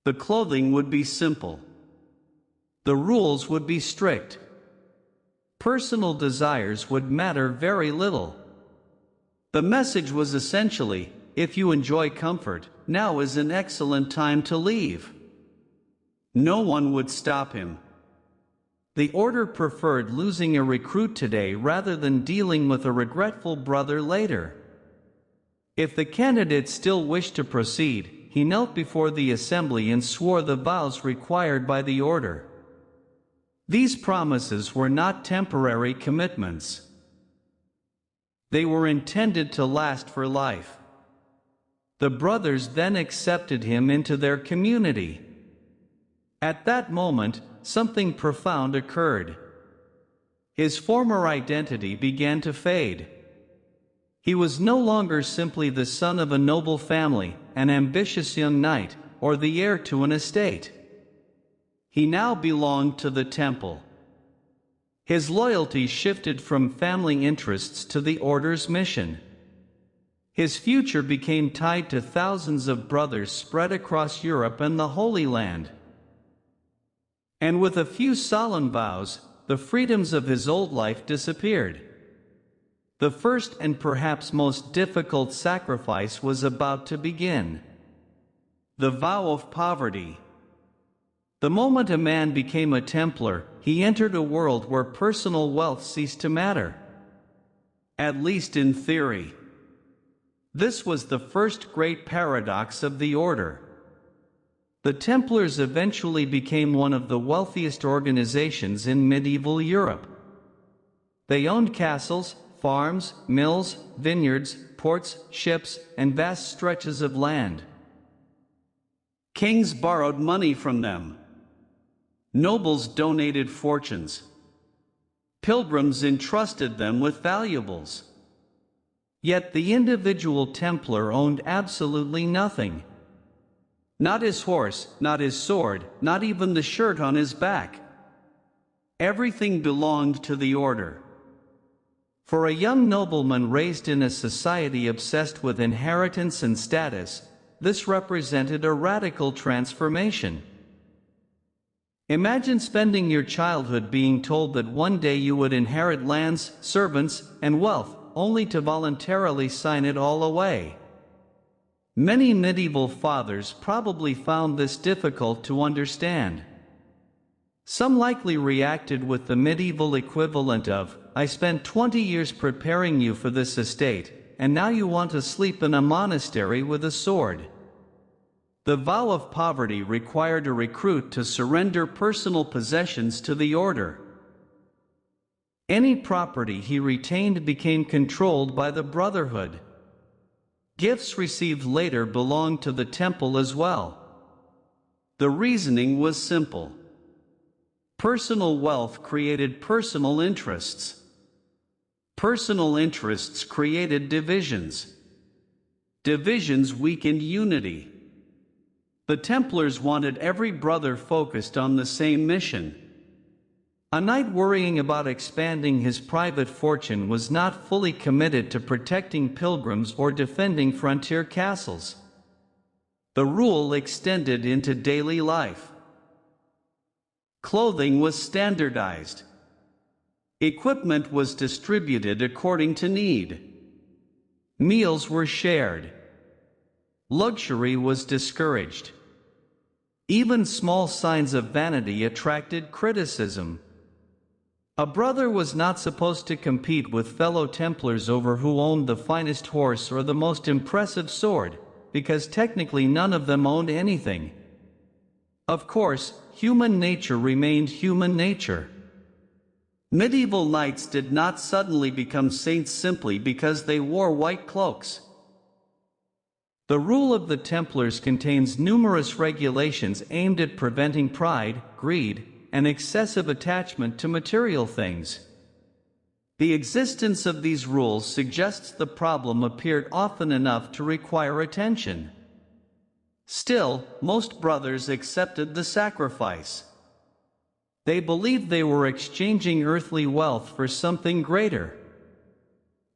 The clothing would be simple. The rules would be strict. Personal desires would matter very little. The message was essentially, if you enjoy comfort, now is an excellent time to leave. No one would stop him. The order preferred losing a recruit today rather than dealing with a regretful brother later. If the candidate still wished to proceed, he knelt before the assembly and swore the vows required by the order. These promises were not temporary commitments. They were intended to last for life. The brothers then accepted him into their community. At that moment, something profound occurred. His former identity began to fade. He was no longer simply the son of a noble family, an ambitious young knight, or the heir to an estate. He now belonged to the temple. His loyalty shifted from family interests to the order's mission. His future became tied to thousands of brothers spread across Europe and the Holy Land. And with a few solemn vows, the freedoms of his old life disappeared. The first and perhaps most difficult sacrifice was about to begin. The vow of poverty. The moment a man became a Templar, he entered a world where personal wealth ceased to matter. At least in theory. This was the first great paradox of the order. The Templars eventually became one of the wealthiest organizations in medieval Europe. They owned castles, farms, mills, vineyards, ports, ships, and vast stretches of land. Kings borrowed money from them. Nobles donated fortunes. Pilgrims entrusted them with valuables. Yet the individual Templar owned absolutely nothing. Not his horse, not his sword, not even the shirt on his back. Everything belonged to the order. For a young nobleman raised in a society obsessed with inheritance and status, this represented a radical transformation. Imagine spending your childhood being told that one day you would inherit lands, servants, and wealth, only to voluntarily sign it all away. Many medieval fathers probably found this difficult to understand. Some likely reacted with the medieval equivalent of, "I spent 20 years preparing you for this estate, and now you want to sleep in a monastery with a sword." The vow of poverty required a recruit to surrender personal possessions to the order. Any property he retained became controlled by the brotherhood. Gifts received later belonged to the temple as well. The reasoning was simple. Personal wealth created personal interests. Personal interests created divisions. Divisions weakened unity. The Templars wanted every brother focused on the same mission. A knight worrying about expanding his private fortune was not fully committed to protecting pilgrims or defending frontier castles. The rule extended into daily life. Clothing was standardized. Equipment was distributed according to need. Meals were shared. Luxury was discouraged. Even small signs of vanity attracted criticism. A brother was not supposed to compete with fellow Templars over who owned the finest horse or the most impressive sword, because technically none of them owned anything. Of course, human nature remained human nature. Medieval knights did not suddenly become saints simply because they wore white cloaks. The rule of the Templars contains numerous regulations aimed at preventing pride, greed, and excessive attachment to material things. The existence of these rules suggests the problem appeared often enough to require attention. Still, most brothers accepted the sacrifice. They believed they were exchanging earthly wealth for something greater.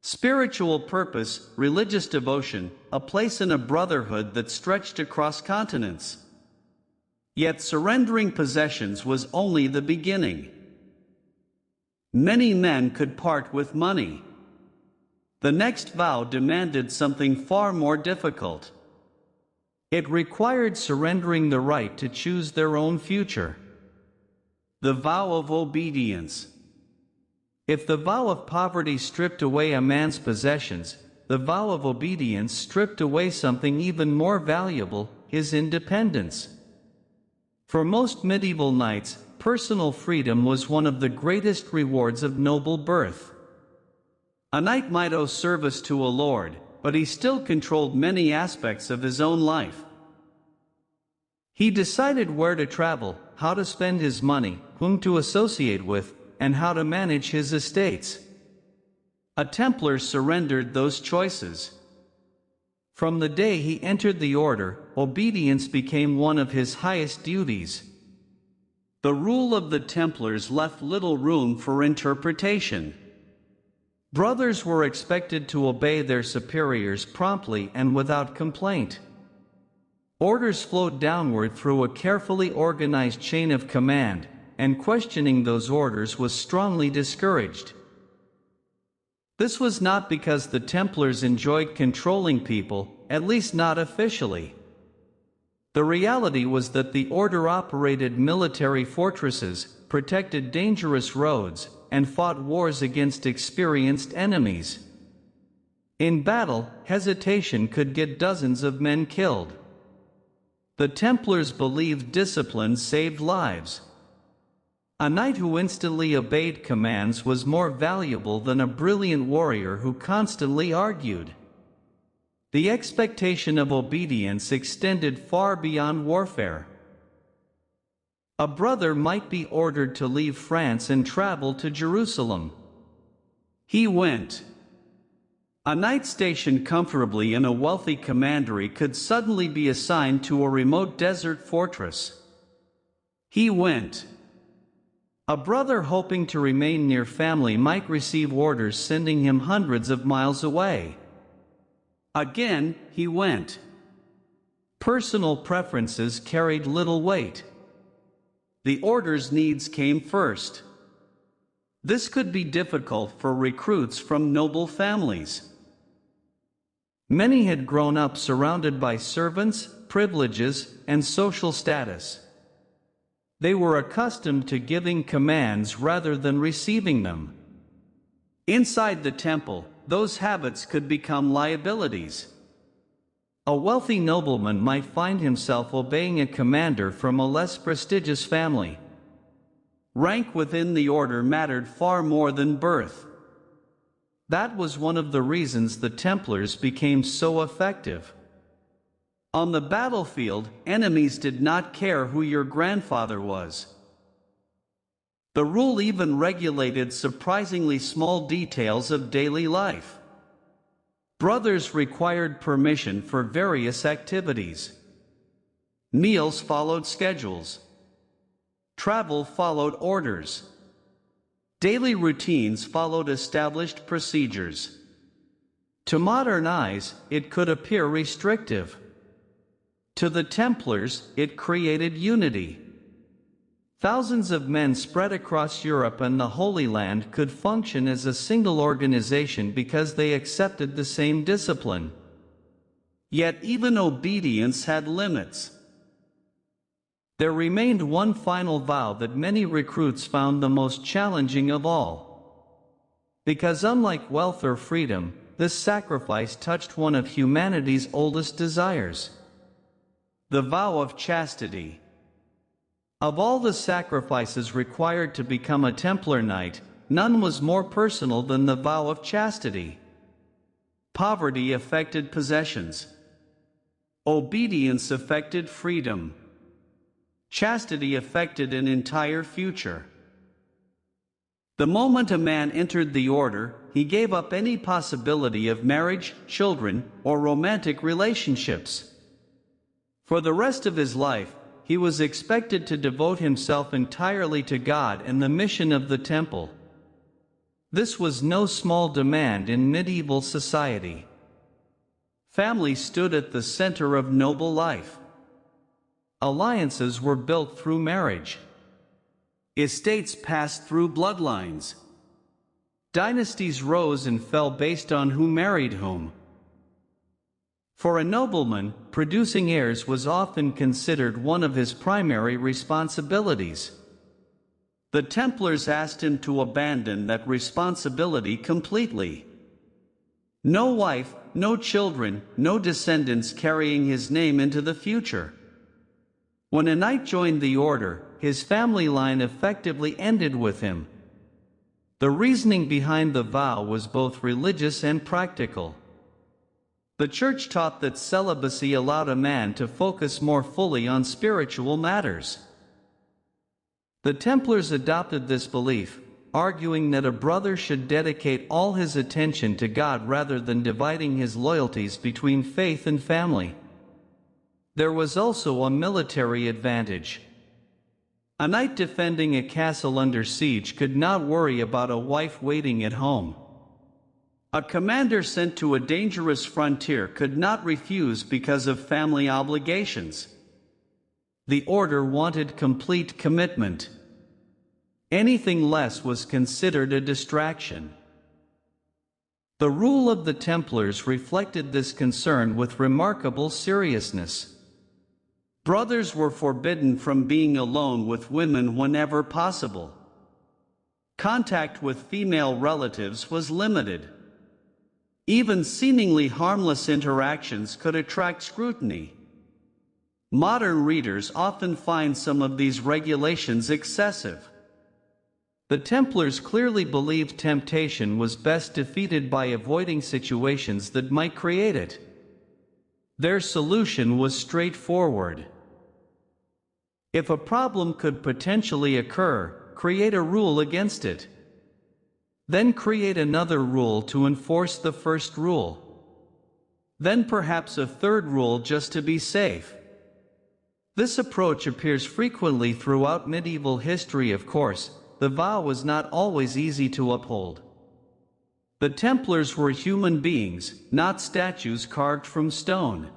Spiritual purpose, religious devotion, a place in a brotherhood that stretched across continents. Yet surrendering possessions was only the beginning. Many men could part with money. The next vow demanded something far more difficult. It required surrendering the right to choose their own future. The vow of obedience. If the vow of poverty stripped away a man's possessions, the vow of obedience stripped away something even more valuable, his independence. For most medieval knights, personal freedom was one of the greatest rewards of noble birth. A knight might owe service to a lord, but he still controlled many aspects of his own life. He decided where to travel, how to spend his money, whom to associate with, and how to manage his estates. A Templar surrendered those choices. From the day he entered the order, obedience became one of his highest duties. The rule of the Templars left little room for interpretation. Brothers were expected to obey their superiors promptly and without complaint. Orders flowed downward through a carefully organized chain of command, and questioning those orders was strongly discouraged. This was not because the Templars enjoyed controlling people, at least not officially. The reality was that the order operated military fortresses, protected dangerous roads, and fought wars against experienced enemies. In battle, hesitation could get dozens of men killed. The Templars believed discipline saved lives. A knight who instantly obeyed commands was more valuable than a brilliant warrior who constantly argued. The expectation of obedience extended far beyond warfare. A brother might be ordered to leave France and travel to Jerusalem. He went. A knight stationed comfortably in a wealthy commandery could suddenly be assigned to a remote desert fortress. He went. A brother hoping to remain near family might receive orders sending him hundreds of miles away. Again, he went. Personal preferences carried little weight. The order's needs came first. This could be difficult for recruits from noble families. Many had grown up surrounded by servants, privileges, and social status. They were accustomed to giving commands rather than receiving them. Inside the temple, those habits could become liabilities. A wealthy nobleman might find himself obeying a commander from a less prestigious family. Rank within the order mattered far more than birth. That was one of the reasons the Templars became so effective. On the battlefield, enemies did not care who your grandfather was. The rule even regulated surprisingly small details of daily life. Brothers required permission for various activities. Meals followed schedules. Travel followed orders. Daily routines followed established procedures. To modern eyes, it could appear restrictive. To the Templars, it created unity. Thousands of men spread across Europe and the Holy Land could function as a single organization because they accepted the same discipline. Yet even obedience had limits. There remained one final vow that many recruits found the most challenging of all. Because unlike wealth or freedom, this sacrifice touched one of humanity's oldest desires: the vow of chastity. Of all the sacrifices required to become a Templar Knight, none was more personal than the vow of chastity. Poverty affected possessions. Obedience affected freedom. Chastity affected an entire future. The moment a man entered the order, he gave up any possibility of marriage, children, or romantic relationships. For the rest of his life, he was expected to devote himself entirely to God and the mission of the temple. This was no small demand in medieval society. Family stood at the center of noble life. Alliances were built through marriage. Estates passed through bloodlines. Dynasties rose and fell based on who married whom. For a nobleman, producing heirs was often considered one of his primary responsibilities. The Templars asked him to abandon that responsibility completely. No wife, no children, no descendants carrying his name into the future. When a knight joined the order, his family line effectively ended with him. The reasoning behind the vow was both religious and practical. The Church taught that celibacy allowed a man to focus more fully on spiritual matters. The Templars adopted this belief, arguing that a brother should dedicate all his attention to God rather than dividing his loyalties between faith and family. There was also a military advantage. A knight defending a castle under siege could not worry about a wife waiting at home. A commander sent to a dangerous frontier could not refuse because of family obligations. The order wanted complete commitment. Anything less was considered a distraction. The rule of the Templars reflected this concern with remarkable seriousness. Brothers were forbidden from being alone with women whenever possible. Contact with female relatives was limited. Even seemingly harmless interactions could attract scrutiny. Modern readers often find some of these regulations excessive. The Templars clearly believed temptation was best defeated by avoiding situations that might create it. Their solution was straightforward. If a problem could potentially occur, create a rule against it. Then create another rule to enforce the first rule. Then perhaps a third rule just to be safe. This approach appears frequently throughout medieval history. Of course, the vow was not always easy to uphold. The Templars were human beings, not statues carved from stone.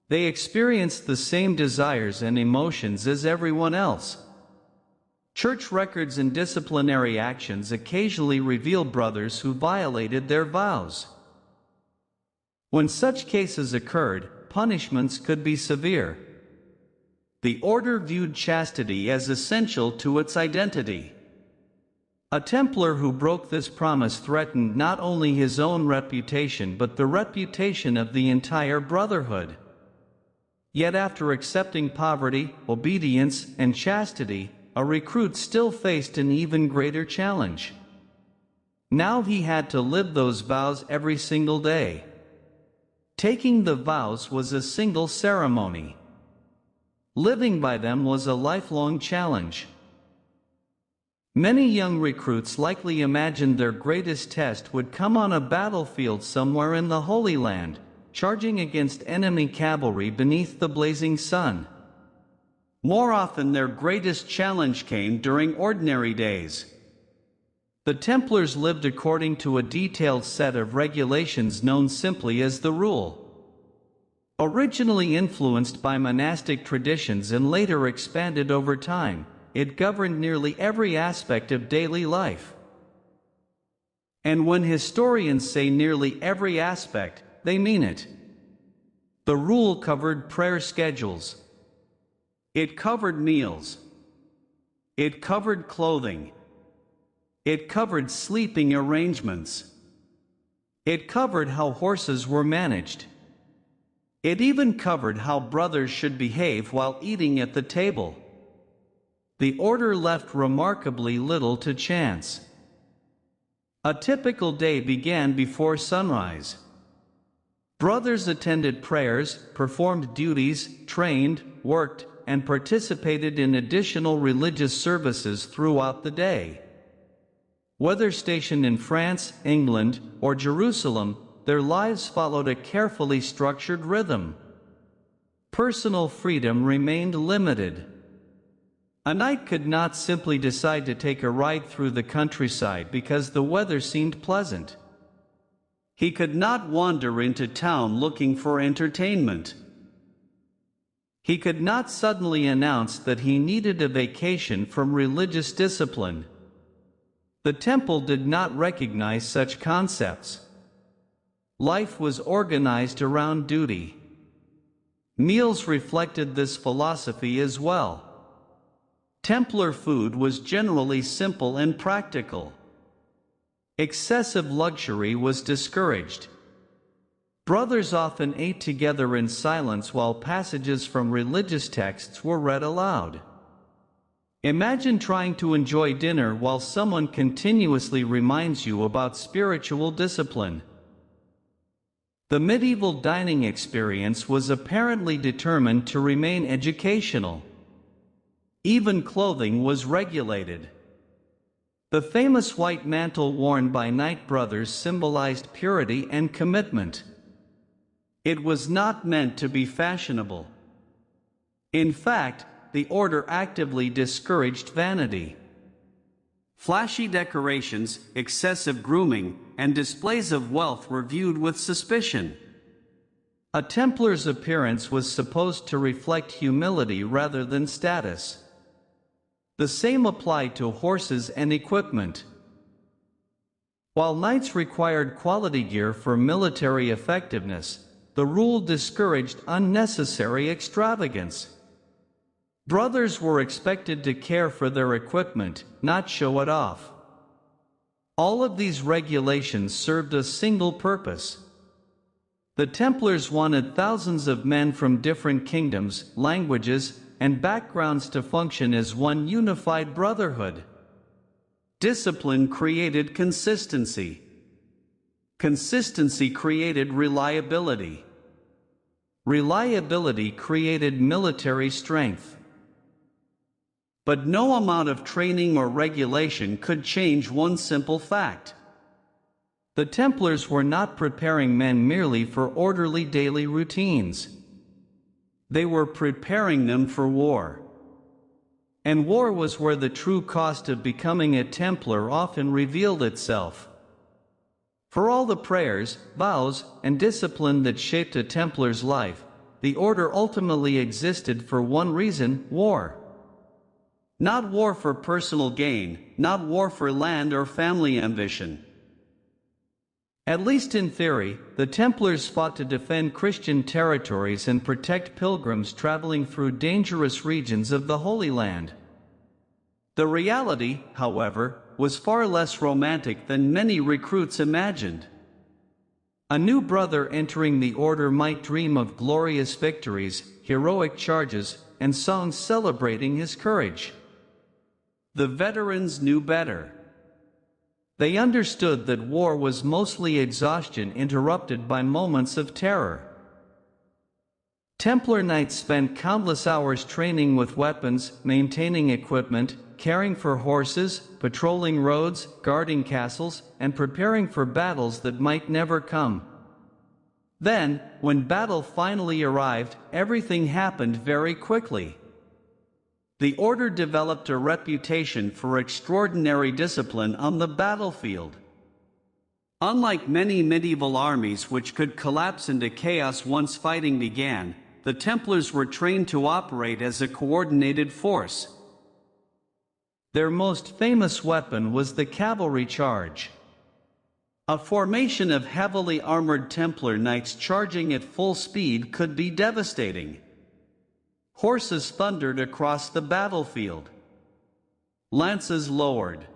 They experienced the same desires and emotions as everyone else. Church records and disciplinary actions occasionally reveal brothers who violated their vows. When such cases occurred, punishments could be severe. The order viewed chastity as essential to its identity. A Templar who broke this promise threatened not only his own reputation but the reputation of the entire brotherhood. Yet after accepting poverty, obedience, and chastity, a recruit still faced an even greater challenge. Now he had to live those vows every single day. Taking the vows was a single ceremony. Living by them was a lifelong challenge. Many young recruits likely imagined their greatest test would come on a battlefield somewhere in the Holy Land, charging against enemy cavalry beneath the blazing sun. More often their greatest challenge came during ordinary days. The Templars lived according to a detailed set of regulations known simply as the Rule. Originally influenced by monastic traditions and later expanded over time, it governed nearly every aspect of daily life. And when historians say nearly every aspect, they mean it. The Rule covered prayer schedules. It covered meals. It covered clothing. It covered sleeping arrangements. It covered how horses were managed. It even covered how brothers should behave while eating at the table. The order left remarkably little to chance. A typical day began before sunrise. Brothers attended prayers, performed duties, trained, worked, and participated in additional religious services throughout the day. Whether stationed in France, England, or Jerusalem, their lives followed a carefully structured rhythm. Personal freedom remained limited. A knight could not simply decide to take a ride through the countryside because the weather seemed pleasant. He could not wander into town looking for entertainment. He could not suddenly announce that he needed a vacation from religious discipline. The temple did not recognize such concepts. Life was organized around duty. Meals reflected this philosophy as well. Templar food was generally simple and practical. Excessive luxury was discouraged. Brothers often ate together in silence while passages from religious texts were read aloud. Imagine trying to enjoy dinner while someone continuously reminds you about spiritual discipline. The medieval dining experience was apparently determined to remain educational. Even clothing was regulated. The famous white mantle worn by knight brothers symbolized purity and commitment. It was not meant to be fashionable. In fact, the order actively discouraged vanity. Flashy decorations, excessive grooming, and displays of wealth were viewed with suspicion. A Templar's appearance was supposed to reflect humility rather than status. The same applied to horses and equipment. While knights required quality gear for military effectiveness, the rule discouraged unnecessary extravagance. Brothers were expected to care for their equipment, not show it off. All of these regulations served a single purpose: The Templars wanted thousands of men from different kingdoms, languages, and backgrounds to function as one unified brotherhood. Discipline created consistency. Consistency created reliability. Reliability created military strength. But no amount of training or regulation could change one simple fact. The Templars were not preparing men merely for orderly daily routines. They were preparing them for war. And war was where the true cost of becoming a Templar often revealed itself. For all the prayers, vows, and discipline that shaped a Templar's life, the order ultimately existed for one reason: war. Not war for personal gain, not war for land or family ambition. At least in theory, the Templars fought to defend Christian territories and protect pilgrims traveling through dangerous regions of the Holy Land. The reality, however, was far less romantic than many recruits imagined. A new brother entering the order might dream of glorious victories, heroic charges, and songs celebrating his courage. The veterans knew better. They understood that war was mostly exhaustion interrupted by moments of terror. Templar Knights spent countless hours training with weapons, maintaining equipment, caring for horses, patrolling roads, guarding castles, and preparing for battles that might never come. Then, when battle finally arrived, everything happened very quickly. The order developed a reputation for extraordinary discipline on the battlefield. Unlike many medieval armies which could collapse into chaos once fighting began, the Templars were trained to operate as a coordinated force. Their most famous weapon was the cavalry charge. A formation of heavily armored Templar knights charging at full speed could be devastating. Horses thundered across the battlefield. Lances lowered.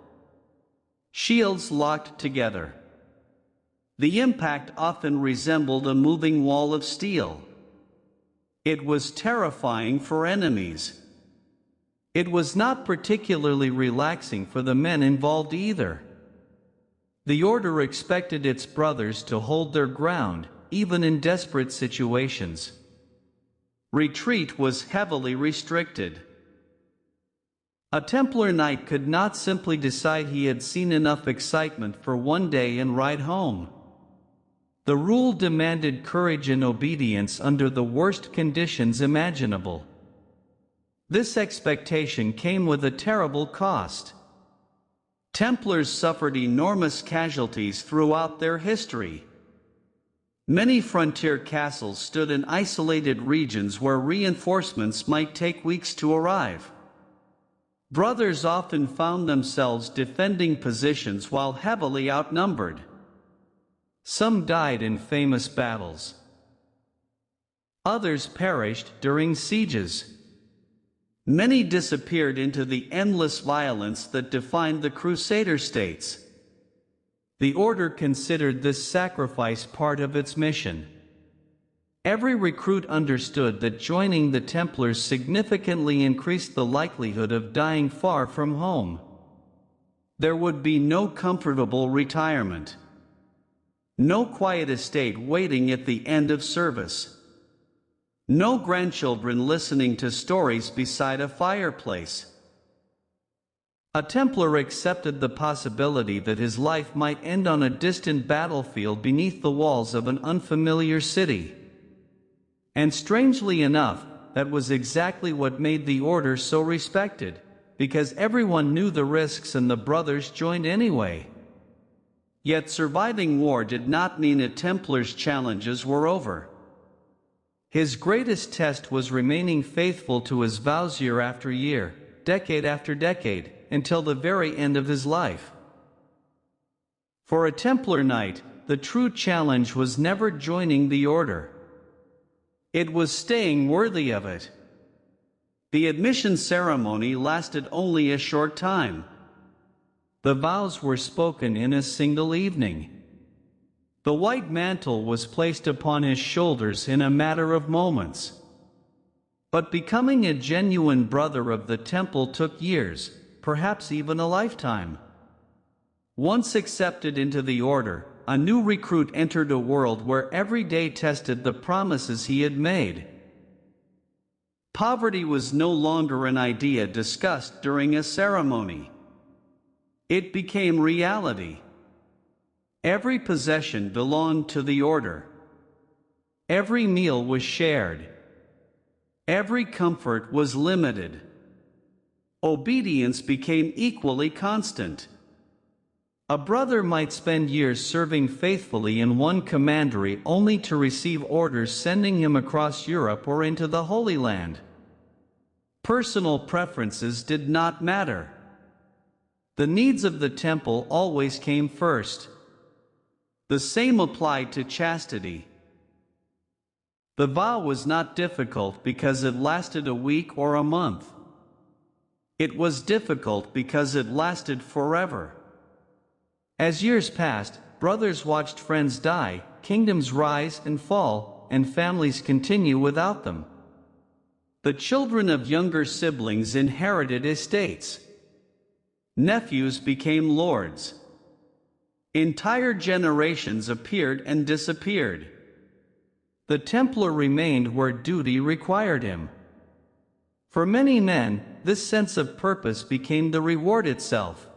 Shields locked together. The impact often resembled a moving wall of steel. It was terrifying for enemies. It was not particularly relaxing for the men involved either. The order expected its brothers to hold their ground, even in desperate situations. Retreat was heavily restricted. A Templar knight could not simply decide he had seen enough excitement for one day and ride home. The rule demanded courage and obedience under the worst conditions imaginable. This expectation came with a terrible cost. Templars suffered enormous casualties throughout their history. Many frontier castles stood in isolated regions where reinforcements might take weeks to arrive. Brothers often found themselves defending positions while heavily outnumbered. Some died in famous battles. Others perished during sieges. Many disappeared into the endless violence that defined the Crusader states. The order considered this sacrifice part of its mission. Every recruit understood that joining the Templars significantly increased the likelihood of dying far from home. There would be no comfortable retirement. No quiet estate waiting at the end of service. No grandchildren listening to stories beside a fireplace. A Templar accepted the possibility that his life might end on a distant battlefield beneath the walls of an unfamiliar city. And strangely enough, that was exactly what made the order so respected, because everyone knew the risks and the brothers joined anyway. Yet surviving war did not mean a Templar's challenges were over. His greatest test was remaining faithful to his vows year after year, decade after decade, until the very end of his life. For a Templar knight, the true challenge was never joining the order. It was staying worthy of it. The admission ceremony lasted only a short time. The vows were spoken in a single evening. The white mantle was placed upon his shoulders in a matter of moments. But becoming a genuine brother of the temple took years, perhaps even a lifetime. Once accepted into the order, a new recruit entered a world where every day tested the promises he had made. Poverty was no longer an idea discussed during a ceremony. It became reality. Every possession belonged to the order. Every meal was shared. Every comfort was limited. Obedience became equally constant. A brother might spend years serving faithfully in one commandery only to receive orders sending him across Europe or into the Holy Land. Personal preferences did not matter. The needs of the temple always came first. The same applied to chastity. The vow was not difficult because it lasted a week or a month. It was difficult because it lasted forever. As years passed, brothers watched friends die, kingdoms rise and fall, and families continue without them. The children of younger siblings inherited estates. Nephews became lords. Entire generations appeared and disappeared. The Templar remained where duty required him. For many men, this sense of purpose became the reward itself.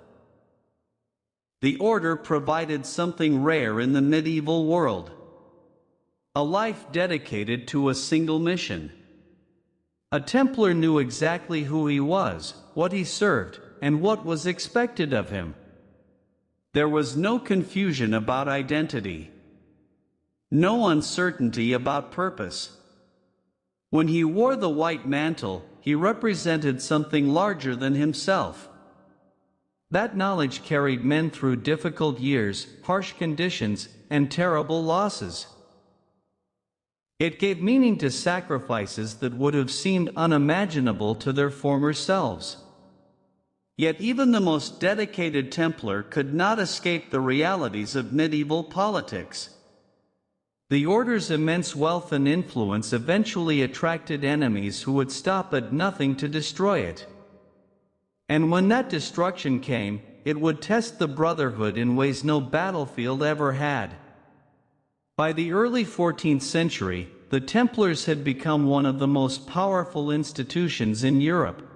The order provided something rare in the medieval world: a life dedicated to a single mission. A Templar knew exactly who he was, what he served, and what was expected of him. There was no confusion about identity. No uncertainty about purpose. When he wore the white mantle, he represented something larger than himself. That knowledge carried men through difficult years, harsh conditions, and terrible losses. It gave meaning to sacrifices that would have seemed unimaginable to their former selves. Yet even the most dedicated Templar could not escape the realities of medieval politics. The order's immense wealth and influence eventually attracted enemies who would stop at nothing to destroy it. And when that destruction came, it would test the brotherhood in ways no battlefield ever had. By the early 14th century, the Templars had become one of the most powerful institutions in Europe.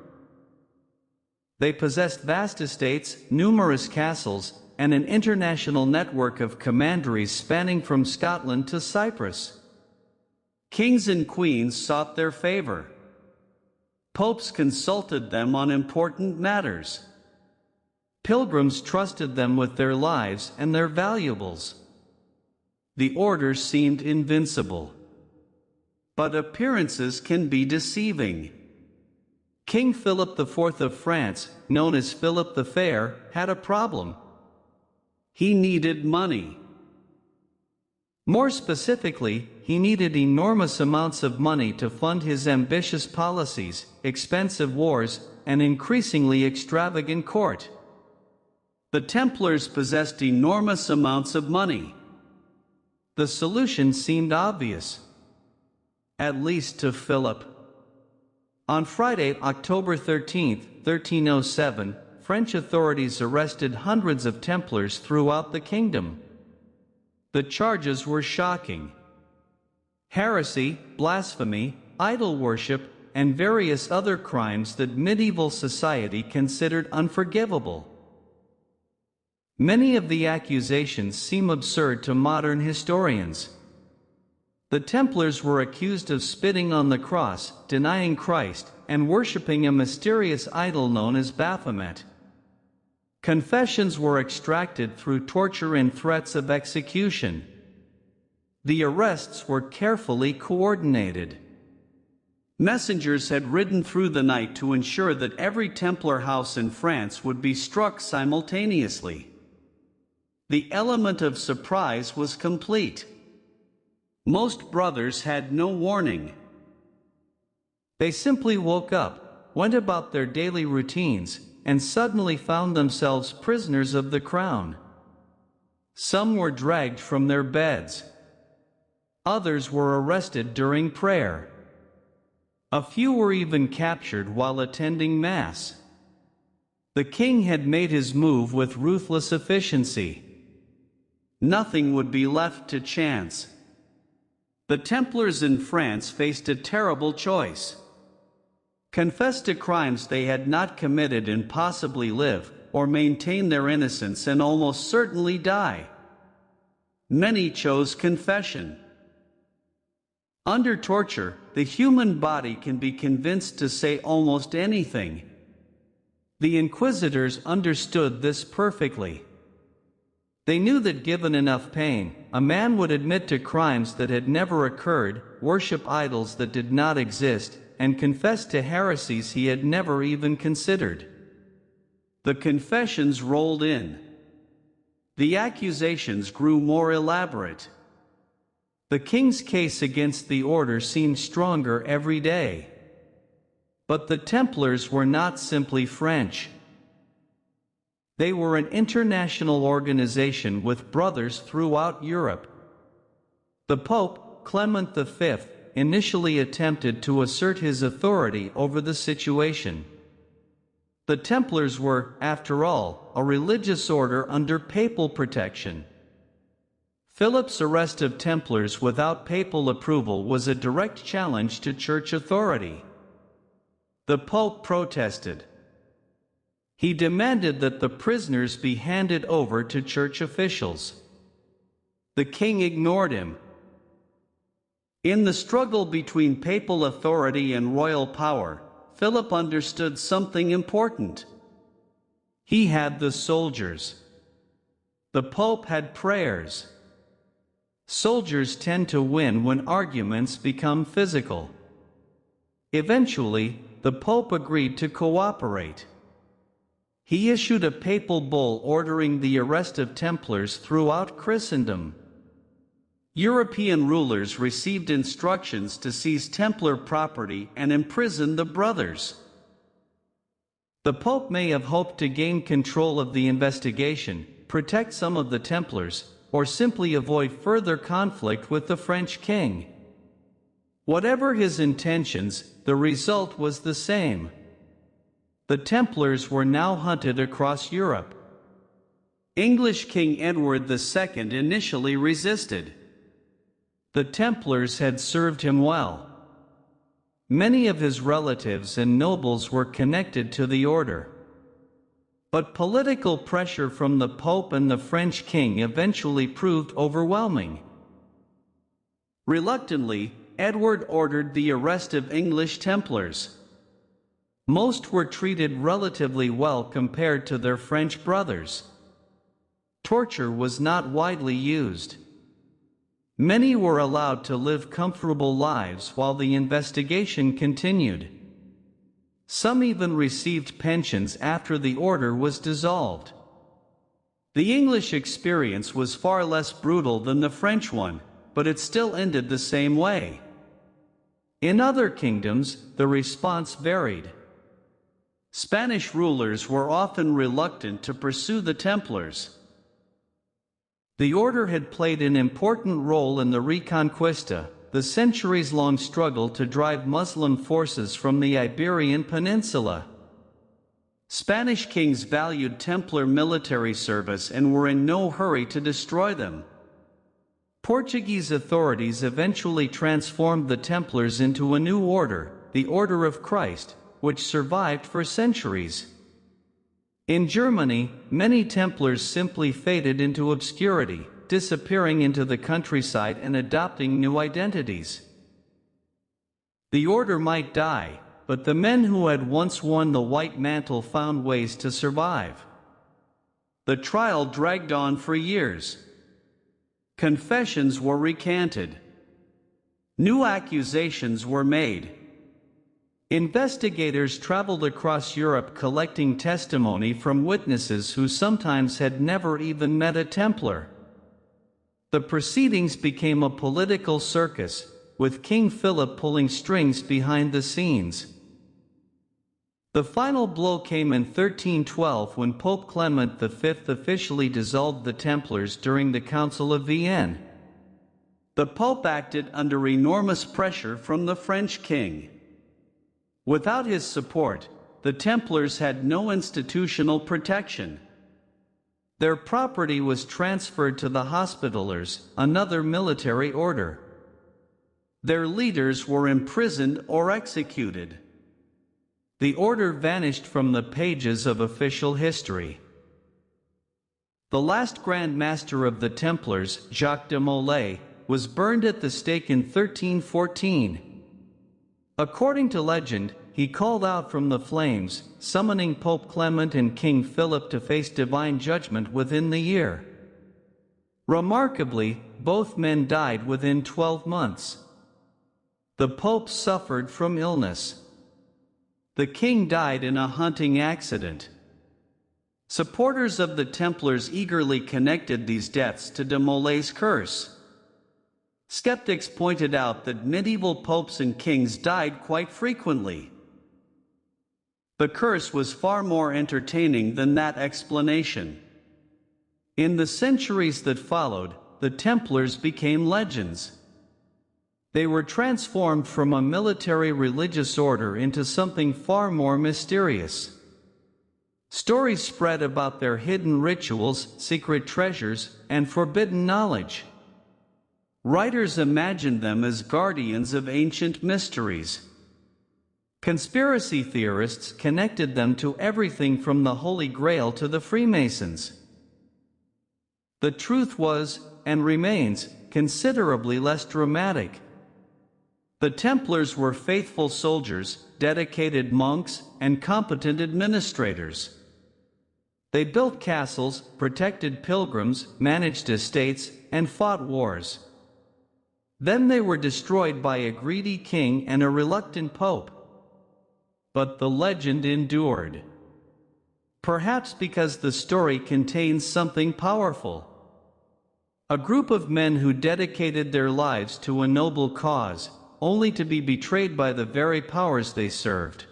They possessed vast estates, numerous castles, and an international network of commanderies spanning from Scotland to Cyprus. Kings and queens sought their favor. Popes consulted them on important matters. Pilgrims trusted them with their lives and their valuables. The order seemed invincible. But appearances can be deceiving. King Philip IV of France, known as Philip the Fair, had a problem. He needed money. More specifically, he needed enormous amounts of money to fund his ambitious policies, expensive wars, and increasingly extravagant court. The Templars possessed enormous amounts of money. The solution seemed obvious, at least to Philip. On Friday, October 13, 1307, French authorities arrested hundreds of Templars throughout the kingdom. The charges were shocking: heresy, blasphemy, idol worship, and various other crimes that medieval society considered unforgivable. Many of the accusations seem absurd to modern historians. The Templars were accused of spitting on the cross, denying Christ, and worshipping a mysterious idol known as Baphomet. Confessions were extracted through torture and threats of execution. The arrests were carefully coordinated. Messengers had ridden through the night to ensure that every Templar house in France would be struck simultaneously. The element of surprise was complete. Most brothers had no warning. They simply woke up, went about their daily routines, and suddenly found themselves prisoners of the crown. Some were dragged from their beds. Others were arrested during prayer. A few were even captured while attending Mass. The king had made his move with ruthless efficiency. Nothing would be left to chance. The Templars in France faced a terrible choice: confess to crimes they had not committed and possibly live, or maintain their innocence and almost certainly die. Many chose confession. Under torture, the human body can be convinced to say almost anything. The inquisitors understood this perfectly. They knew that given enough pain, a man would admit to crimes that had never occurred, worship idols that did not exist, and confess to heresies he had never even considered. The confessions rolled in. The accusations grew more elaborate. The king's case against the order seemed stronger every day. But the Templars were not simply French. They were an international organization with brothers throughout Europe. The Pope, Clement V, initially attempted to assert his authority over the situation. The Templars were, after all, a religious order under papal protection. Philip's arrest of Templars without papal approval was a direct challenge to church authority. The Pope protested. He demanded that the prisoners be handed over to church officials. The king ignored him. In the struggle between papal authority and royal power, Philip understood something important. He had the soldiers. The Pope had prayers. Soldiers tend to win when arguments become physical. Eventually, the Pope agreed to cooperate. He issued a papal bull ordering the arrest of Templars throughout Christendom. European rulers received instructions to seize Templar property and imprison the brothers. The Pope may have hoped to gain control of the investigation, protect some of the Templars, or simply avoid further conflict with the French king. Whatever his intentions, the result was the same. The Templars were now hunted across Europe. English King Edward II initially resisted. The Templars had served him well. Many of his relatives and nobles were connected to the order. But political pressure from the Pope and the French king eventually proved overwhelming. Reluctantly, Edward ordered the arrest of English Templars. Most were treated relatively well compared to their French brothers. Torture was not widely used. Many were allowed to live comfortable lives while the investigation continued. Some even received pensions after the order was dissolved. The English experience was far less brutal than the French one, but it still ended the same way. In other kingdoms, the response varied. Spanish rulers were often reluctant to pursue the Templars. The order had played an important role in the Reconquista, the centuries-long struggle to drive Muslim forces from the Iberian Peninsula. Spanish kings valued Templar military service and were in no hurry to destroy them. Portuguese authorities eventually transformed the Templars into a new order, the Order of Christ, which survived for centuries. In Germany, many Templars simply faded into obscurity, disappearing into the countryside and adopting new identities. The order might die, but the men who had once worn the white mantle found ways to survive. The trial dragged on for years. Confessions were recanted. New accusations were made. Investigators traveled across Europe collecting testimony from witnesses who sometimes had never even met a Templar. The proceedings became a political circus, with King Philip pulling strings behind the scenes. The final blow came in 1312 when Pope Clement V officially dissolved the Templars during the Council of Vienne. The Pope acted under enormous pressure from the French king. Without his support, the Templars had no institutional protection. Their property was transferred to the Hospitallers, another military order. Their leaders were imprisoned or executed. The order vanished from the pages of official history. The last Grand Master of the Templars, Jacques de Molay, was burned at the stake in 1314. According to legend, he called out from the flames, summoning Pope Clement and King Philip to face divine judgment within the year. Remarkably, both men died within 12 months. The Pope suffered from illness. The king died in a hunting accident. Supporters of the Templars eagerly connected these deaths to de Molay's curse. Skeptics pointed out that medieval popes and kings died quite frequently. The curse was far more entertaining than that explanation. In the centuries that followed, the Templars became legends. They were transformed from a military religious order into something far more mysterious. Stories spread about their hidden rituals, secret treasures, and forbidden knowledge. Writers imagined them as guardians of ancient mysteries. Conspiracy theorists connected them to everything from the Holy Grail to the Freemasons. The truth was, and remains, considerably less dramatic. The Templars were faithful soldiers, dedicated monks, and competent administrators. They built castles, protected pilgrims, managed estates, and fought wars. Then they were destroyed by a greedy king and a reluctant pope. But the legend endured. Perhaps because the story contains something powerful. A group of men who dedicated their lives to a noble cause, only to be betrayed by the very powers they served.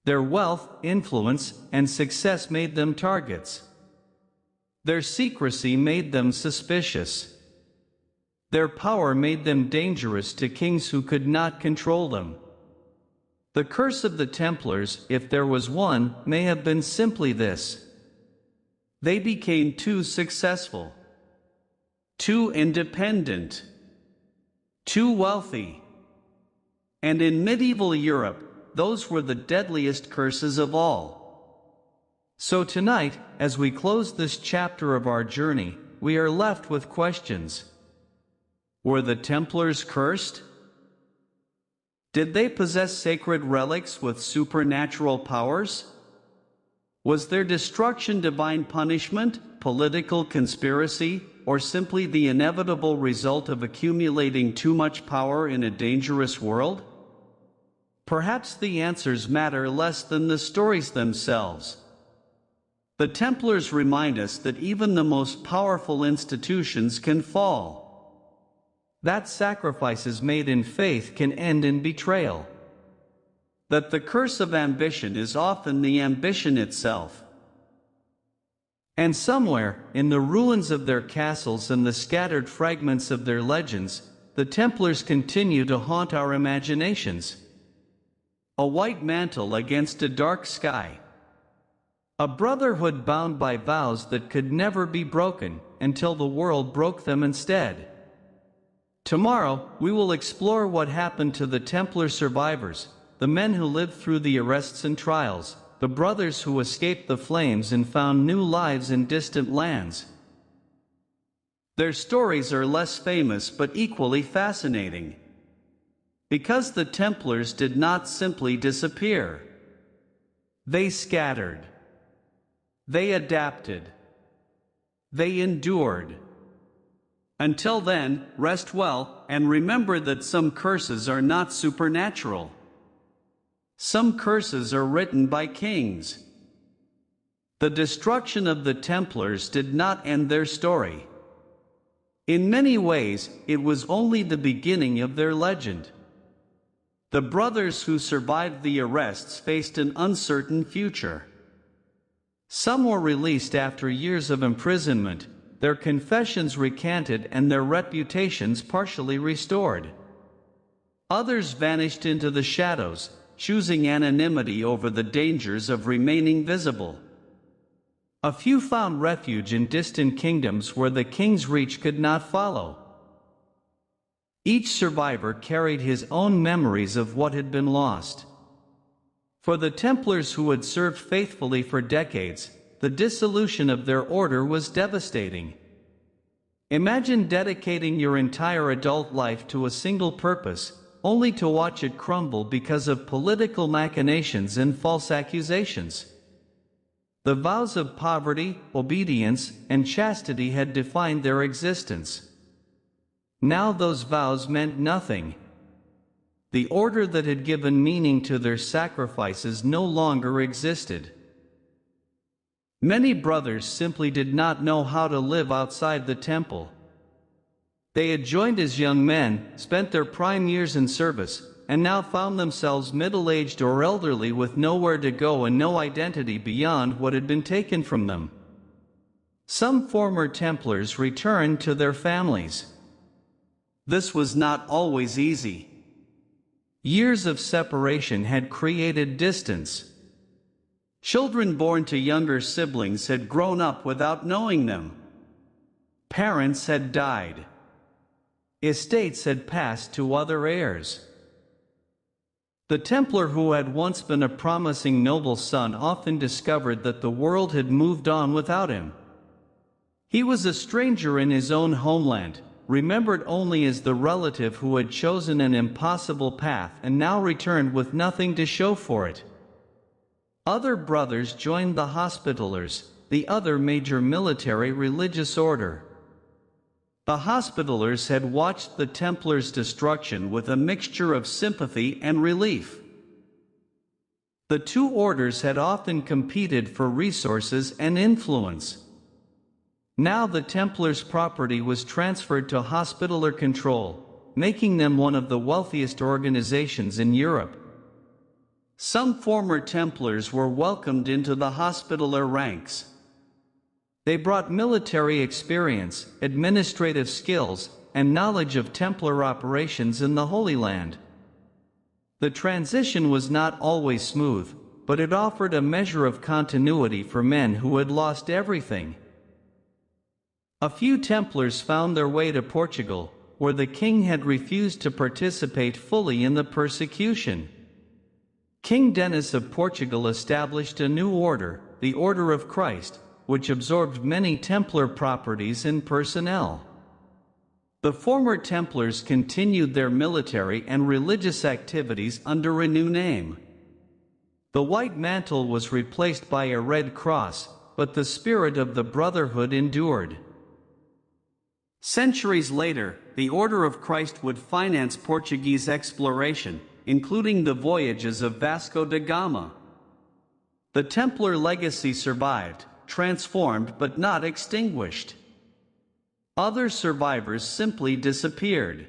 Their wealth, influence, and success made them targets. Their secrecy made them suspicious. Their power made them dangerous to kings who could not control them. The curse of the Templars, if there was one, may have been simply this: they became too successful, too independent, too wealthy. And in medieval Europe, those were the deadliest curses of all. So tonight, as we close this chapter of our journey, we are left with questions. Were the Templars cursed? Did they possess sacred relics with supernatural powers? Was their destruction divine punishment, political conspiracy, or simply the inevitable result of accumulating too much power in a dangerous world? Perhaps the answers matter less than the stories themselves. The Templars remind us that even the most powerful institutions can fall. That sacrifices made in faith can end in betrayal. That the curse of ambition is often the ambition itself. And somewhere, in the ruins of their castles and the scattered fragments of their legends, the Templars continue to haunt our imaginations. A white mantle against a dark sky. A brotherhood bound by vows that could never be broken, until the world broke them instead. Tomorrow, we will explore what happened to the Templar survivors, the men who lived through the arrests and trials, the brothers who escaped the flames and found new lives in distant lands. Their stories are less famous but equally fascinating. Because the Templars did not simply disappear. They scattered. They adapted. They endured. Until then, rest well, and remember that some curses are not supernatural. Some curses are written by kings. The destruction of the Templars did not end their story. In many ways, it was only the beginning of their legend. The brothers who survived the arrests faced an uncertain future. Some were released after years of imprisonment, their confessions recanted and their reputations partially restored. Others vanished into the shadows, choosing anonymity over the dangers of remaining visible. A few found refuge in distant kingdoms where the king's reach could not follow. Each survivor carried his own memories of what had been lost. For the Templars who had served faithfully for decades, the dissolution of their order was devastating. Imagine dedicating your entire adult life to a single purpose, only to watch it crumble because of political machinations and false accusations. The vows of poverty, obedience, and chastity had defined their existence. Now those vows meant nothing. The order that had given meaning to their sacrifices no longer existed. Many brothers simply did not know how to live outside the temple. They had joined as young men, spent their prime years in service, and now found themselves middle-aged or elderly with nowhere to go and no identity beyond what had been taken from them. Some former Templars returned to their families. This was not always easy. Years of separation had created distance. Children born to younger siblings had grown up without knowing them. Parents had died. Estates had passed to other heirs. The Templar who had once been a promising noble son often discovered that the world had moved on without him. He was a stranger in his own homeland, remembered only as the relative who had chosen an impossible path and now returned with nothing to show for it. Other brothers joined the Hospitallers, the other major military religious order. The Hospitallers had watched the Templars' destruction with a mixture of sympathy and relief. The two orders had often competed for resources and influence. Now the Templars' property was transferred to Hospitaller control, making them one of the wealthiest organizations in Europe. Some former Templars were welcomed into the Hospitaller ranks. They brought military experience, administrative skills, and knowledge of Templar operations in the Holy Land. The transition was not always smooth, but it offered a measure of continuity for men who had lost everything. A few Templars found their way to Portugal, where the king had refused to participate fully in the persecution. King Denis of Portugal established a new order, the Order of Christ, which absorbed many Templar properties and personnel. The former Templars continued their military and religious activities under a new name. The white mantle was replaced by a red cross, but the spirit of the brotherhood endured. Centuries later, the Order of Christ would finance Portuguese exploration, including the voyages of Vasco da Gama. The Templar legacy survived, transformed but not extinguished. Other survivors simply disappeared.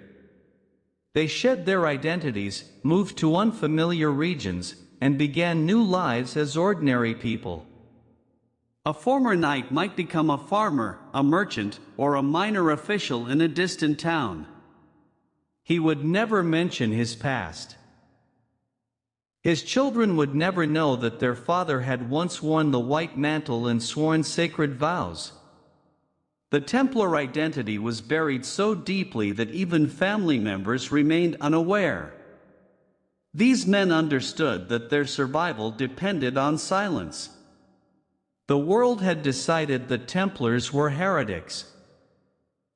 They shed their identities, moved to unfamiliar regions, and began new lives as ordinary people. A former knight might become a farmer, a merchant, or a minor official in a distant town. He would never mention his past. His children would never know that their father had once worn the white mantle and sworn sacred vows. The Templar identity was buried so deeply that even family members remained unaware. These men understood that their survival depended on silence. The world had decided the Templars were heretics.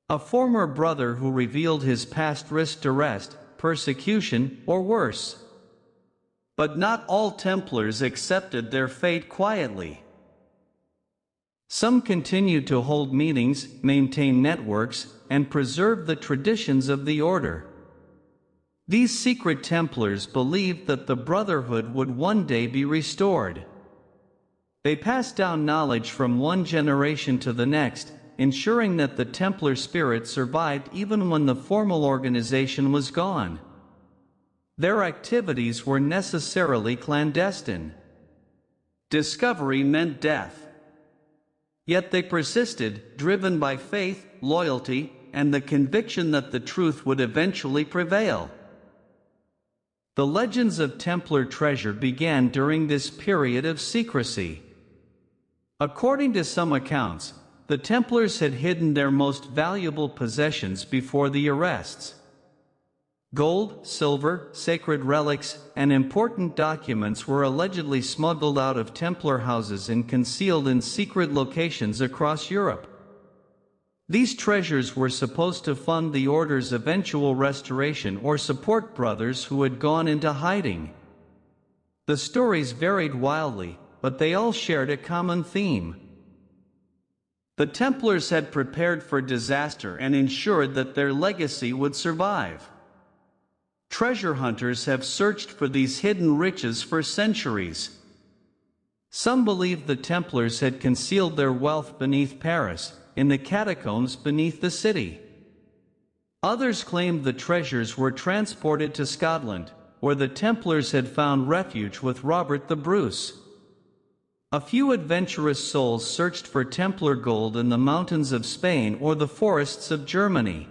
A former brother who revealed his past risked arrest, persecution, or worse. But not all Templars accepted their fate quietly. Some continued to hold meetings, maintain networks, and preserve the traditions of the order. These secret Templars believed that the Brotherhood would one day be restored. They passed down knowledge from one generation to the next, ensuring that the Templar spirit survived even when the formal organization was gone. Their activities were necessarily clandestine. Discovery meant death. Yet they persisted, driven by faith, loyalty, and the conviction that the truth would eventually prevail. The legends of Templar treasure began during this period of secrecy. According to some accounts, the Templars had hidden their most valuable possessions before the arrests. Gold, silver, sacred relics, and important documents were allegedly smuggled out of Templar houses and concealed in secret locations across Europe. These treasures were supposed to fund the order's eventual restoration or support brothers who had gone into hiding. The stories varied wildly, but they all shared a common theme. The Templars had prepared for disaster and ensured that their legacy would survive. Treasure hunters have searched for these hidden riches for centuries. Some believe the Templars had concealed their wealth beneath Paris, in the catacombs beneath the city. Others claimed the treasures were transported to Scotland, where the Templars had found refuge with Robert the Bruce. A few adventurous souls searched for Templar gold in the mountains of Spain or the forests of Germany.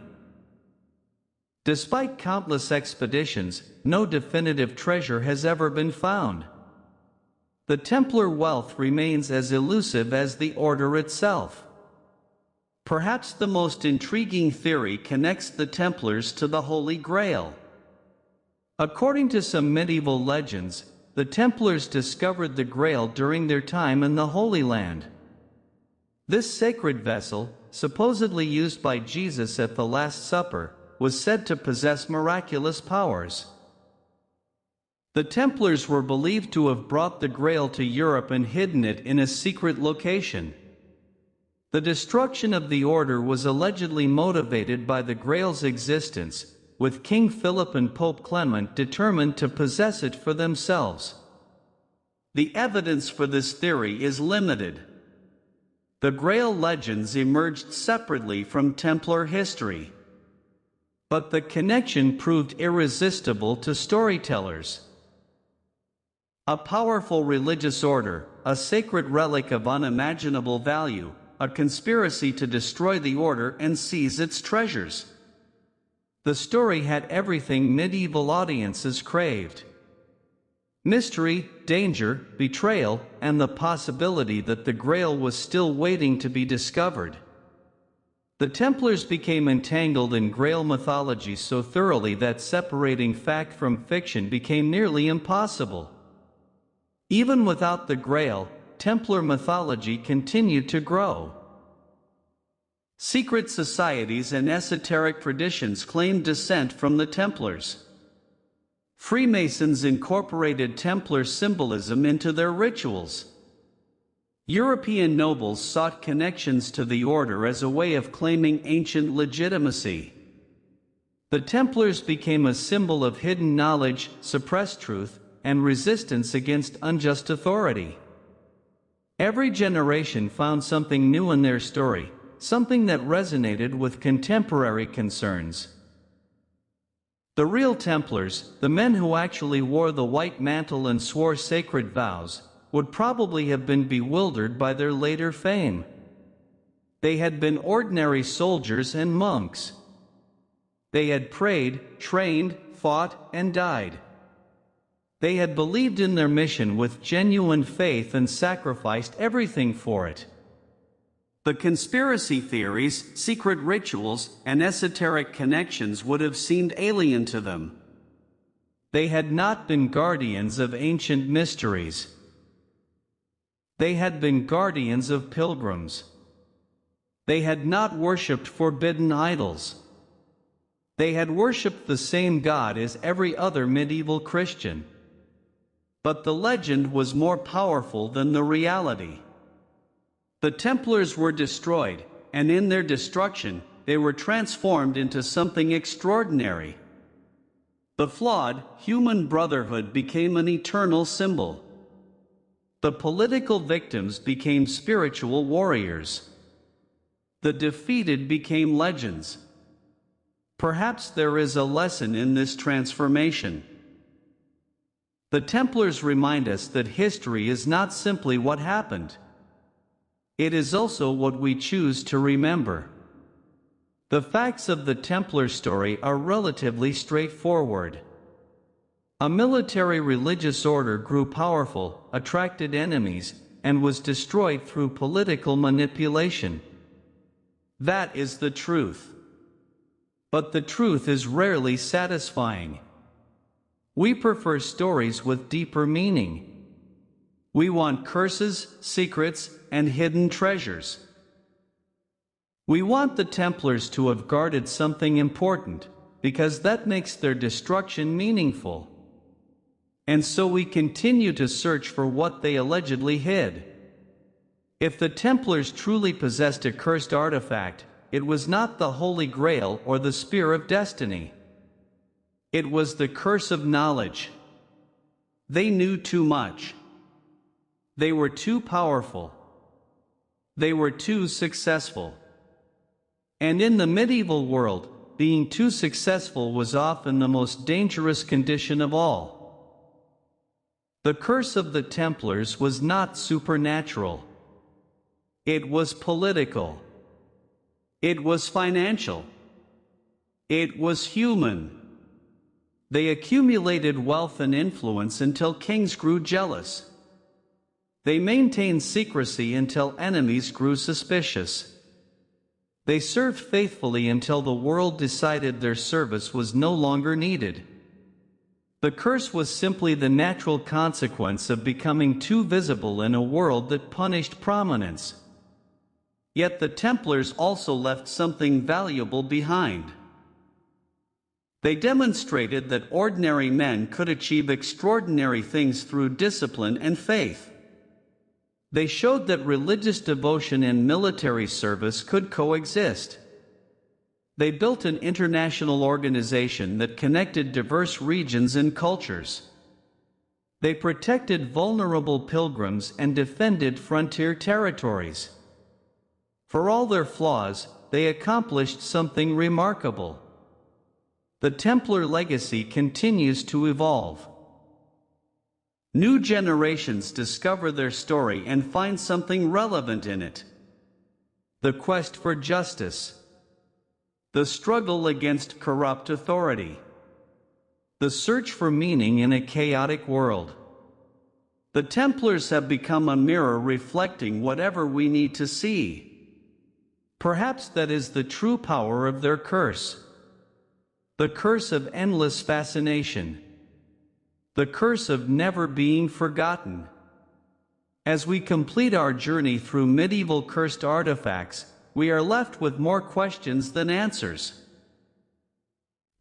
Despite countless expeditions, no definitive treasure has ever been found. The Templar wealth remains as elusive as the order itself. Perhaps the most intriguing theory connects the Templars to the Holy Grail. According to some medieval legends, the Templars discovered the Grail during their time in the Holy Land. This sacred vessel, supposedly used by Jesus at the Last Supper, was said to possess miraculous powers. The Templars were believed to have brought the Grail to Europe and hidden it in a secret location. The destruction of the order was allegedly motivated by the Grail's existence, with King Philip and Pope Clement determined to possess it for themselves. The evidence for this theory is limited. The Grail legends emerged separately from Templar history. But the connection proved irresistible to storytellers. A powerful religious order, a sacred relic of unimaginable value, a conspiracy to destroy the order and seize its treasures. The story had everything medieval audiences craved. Mystery, danger, betrayal, and the possibility that the Grail was still waiting to be discovered. The Templars became entangled in Grail mythology so thoroughly that separating fact from fiction became nearly impossible. Even without the Grail, Templar mythology continued to grow. Secret societies and esoteric traditions claimed descent from the Templars. Freemasons incorporated Templar symbolism into their rituals. European nobles sought connections to the order as a way of claiming ancient legitimacy. The Templars became a symbol of hidden knowledge, suppressed truth, and resistance against unjust authority. Every generation found something new in their story, something that resonated with contemporary concerns. The real Templars, the men who actually wore the white mantle and swore sacred vows, would probably have been bewildered by their later fame. They had been ordinary soldiers and monks. They had prayed, trained, fought, and died. They had believed in their mission with genuine faith and sacrificed everything for it. The conspiracy theories, secret rituals, and esoteric connections would have seemed alien to them. They had not been guardians of ancient mysteries. They had been guardians of pilgrims. They had not worshipped forbidden idols. They had worshipped the same God as every other medieval Christian. But the legend was more powerful than the reality. The Templars were destroyed, and in their destruction, they were transformed into something extraordinary. The flawed, human brotherhood became an eternal symbol. The political victims became spiritual warriors. The defeated became legends. Perhaps there is a lesson in this transformation. The Templars remind us that history is not simply what happened. It is also what we choose to remember. The facts of the Templar story are relatively straightforward. A military religious order grew powerful, attracted enemies, and was destroyed through political manipulation. That is the truth. But the truth is rarely satisfying. We prefer stories with deeper meaning. We want curses, secrets, and hidden treasures. We want the Templars to have guarded something important, because that makes their destruction meaningful. And so we continue to search for what they allegedly hid. If the Templars truly possessed a cursed artifact, it was not the Holy Grail or the Spear of Destiny. It was the curse of knowledge. They knew too much. They were too powerful. They were too successful. And in the medieval world, being too successful was often the most dangerous condition of all. The curse of the Templars was not supernatural. It was political. It was financial. It was human. They accumulated wealth and influence until kings grew jealous. They maintained secrecy until enemies grew suspicious. They served faithfully until the world decided their service was no longer needed. The curse was simply the natural consequence of becoming too visible in a world that punished prominence. Yet the Templars also left something valuable behind. They demonstrated that ordinary men could achieve extraordinary things through discipline and faith. They showed that religious devotion and military service could coexist. They built an international organization that connected diverse regions and cultures. They protected vulnerable pilgrims and defended frontier territories. For all their flaws, they accomplished something remarkable. The Templar legacy continues to evolve. New generations discover their story and find something relevant in it. The quest for justice. The struggle against corrupt authority. The search for meaning in a chaotic world. The Templars have become a mirror reflecting whatever we need to see. Perhaps that is the true power of their curse. The curse of endless fascination. The curse of never being forgotten. As we complete our journey through medieval cursed artifacts, we are left with more questions than answers.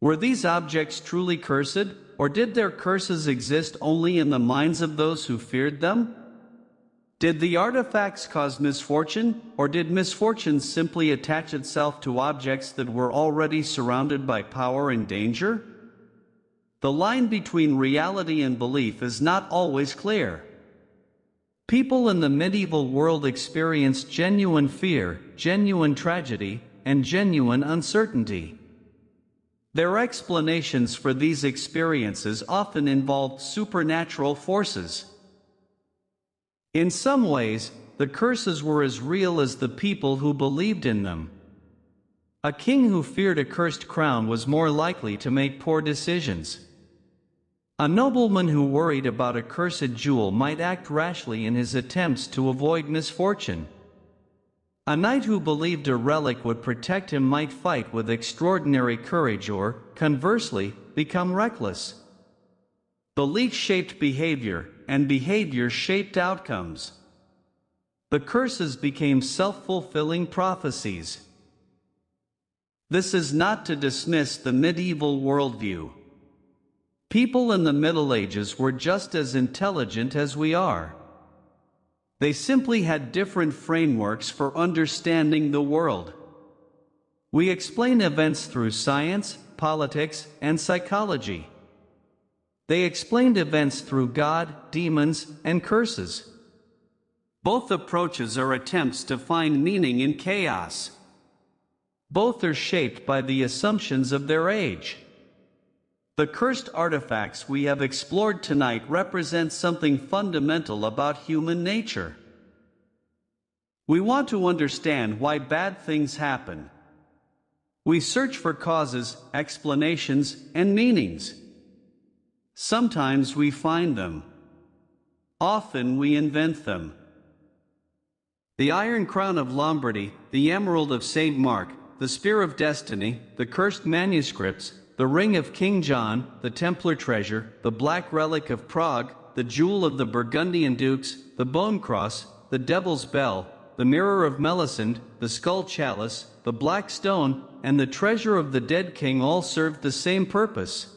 Were these objects truly cursed, or did their curses exist only in the minds of those who feared them? Did the artifacts cause misfortune, or did misfortune simply attach itself to objects that were already surrounded by power and danger? The line between reality and belief is not always clear. People in the medieval world experienced genuine fear, genuine tragedy, and genuine uncertainty. Their explanations for these experiences often involved supernatural forces. In some ways, the curses were as real as the people who believed in them. A king who feared a cursed crown was more likely to make poor decisions. A nobleman who worried about a cursed jewel might act rashly in his attempts to avoid misfortune. A knight who believed a relic would protect him might fight with extraordinary courage or, conversely, become reckless. Belief shaped behavior, and behavior shaped outcomes. The curses became self-fulfilling prophecies. This is not to dismiss the medieval worldview. People in the Middle Ages were just as intelligent as we are. They simply had different frameworks for understanding the world. We explain events through science, politics, and psychology. They explained events through God, demons, and curses. Both approaches are attempts to find meaning in chaos. Both are shaped by the assumptions of their age. The cursed artifacts we have explored tonight represent something fundamental about human nature. We want to understand why bad things happen. We search for causes, explanations, and meanings. Sometimes we find them. Often we invent them. The Iron Crown of Lombardy, the Emerald of St. Mark, the Spear of Destiny, the Cursed Manuscripts, the Ring of King John, the Templar Treasure, the Black Relic of Prague, the Jewel of the Burgundian Dukes, the Bone Cross, the Devil's Bell, the Mirror of Melisande, the Skull Chalice, the Black Stone, and the Treasure of the Dead King all served the same purpose.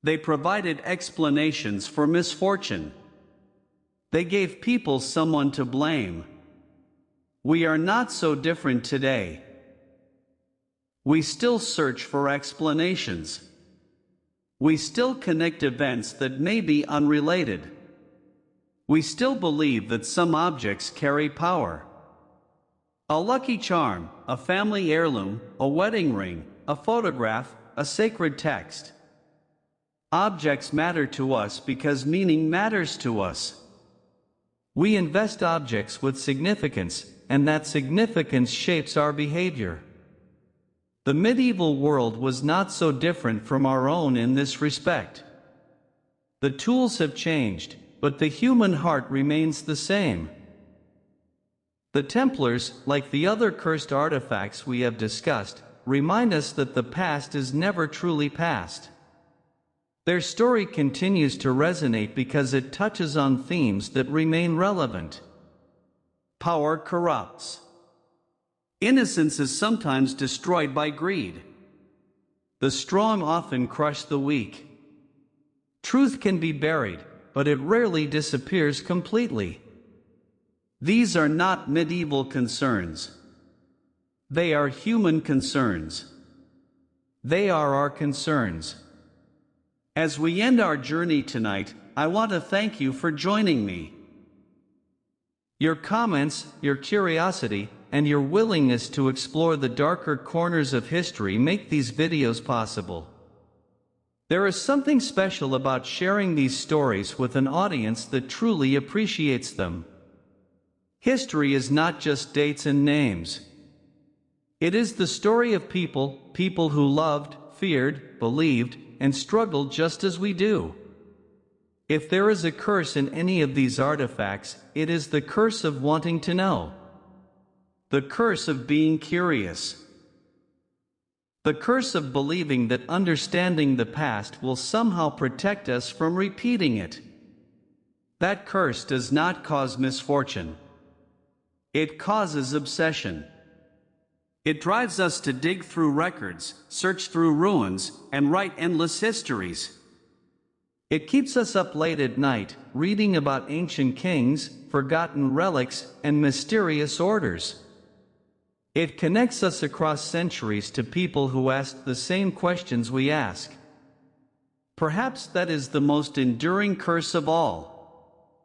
They provided explanations for misfortune. They gave people someone to blame. We are not so different today. We still search for explanations. We still connect events that may be unrelated. We still believe that some objects carry power. A lucky charm, a family heirloom, a wedding ring, a photograph, a sacred text. Objects matter to us because meaning matters to us. We invest objects with significance, and that significance shapes our behavior. The medieval world was not so different from our own in this respect. The tools have changed, but the human heart remains the same. The Templars, like the other cursed artifacts we have discussed, remind us that the past is never truly past. Their story continues to resonate because it touches on themes that remain relevant. Power corrupts. Innocence is sometimes destroyed by greed. The strong often crush the weak. Truth can be buried, but it rarely disappears completely. These are not medieval concerns. They are human concerns. They are our concerns. As we end our journey tonight, I want to thank you for joining me. Your comments, your curiosity, and your willingness to explore the darker corners of history make these videos possible. There is something special about sharing these stories with an audience that truly appreciates them. History is not just dates and names. It is the story of people who loved, feared, believed, and struggled just as we do. If there is a curse in any of these artifacts, it is the curse of wanting to know. The curse of being curious. The curse of believing that understanding the past will somehow protect us from repeating it. That curse does not cause misfortune. It causes obsession. It drives us to dig through records, search through ruins, and write endless histories. It keeps us up late at night, reading about ancient kings, forgotten relics, and mysterious orders. It connects us across centuries to people who ask the same questions we ask. Perhaps that is the most enduring curse of all.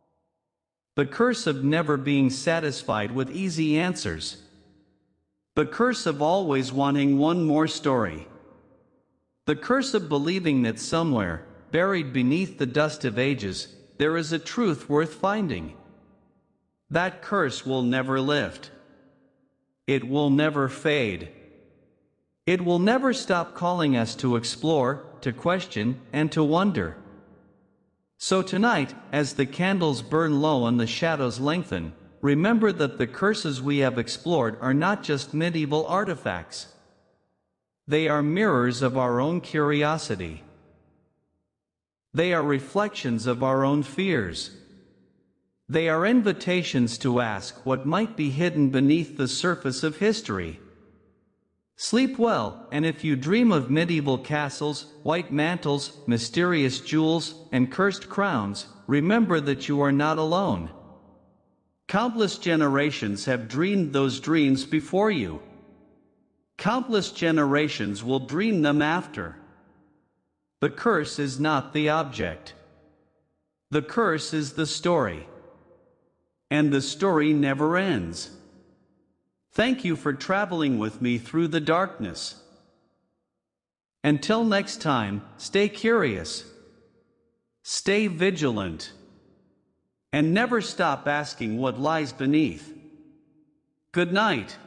The curse of never being satisfied with easy answers. The curse of always wanting one more story. The curse of believing that somewhere, buried beneath the dust of ages, there is a truth worth finding. That curse will never lift. It will never fade. It will never stop calling us to explore, to question, and to wonder. So tonight, as the candles burn low and the shadows lengthen, remember that the curses we have explored are not just medieval artifacts. They are mirrors of our own curiosity. They are reflections of our own fears. They are invitations to ask what might be hidden beneath the surface of history. Sleep well, and if you dream of medieval castles, white mantles, mysterious jewels, and cursed crowns, remember that you are not alone. Countless generations have dreamed those dreams before you. Countless generations will dream them after. The curse is not the object. The curse is the story. And the story never ends. Thank you for traveling with me through the darkness. Until next time, stay curious, stay vigilant, and never stop asking what lies beneath. Good night.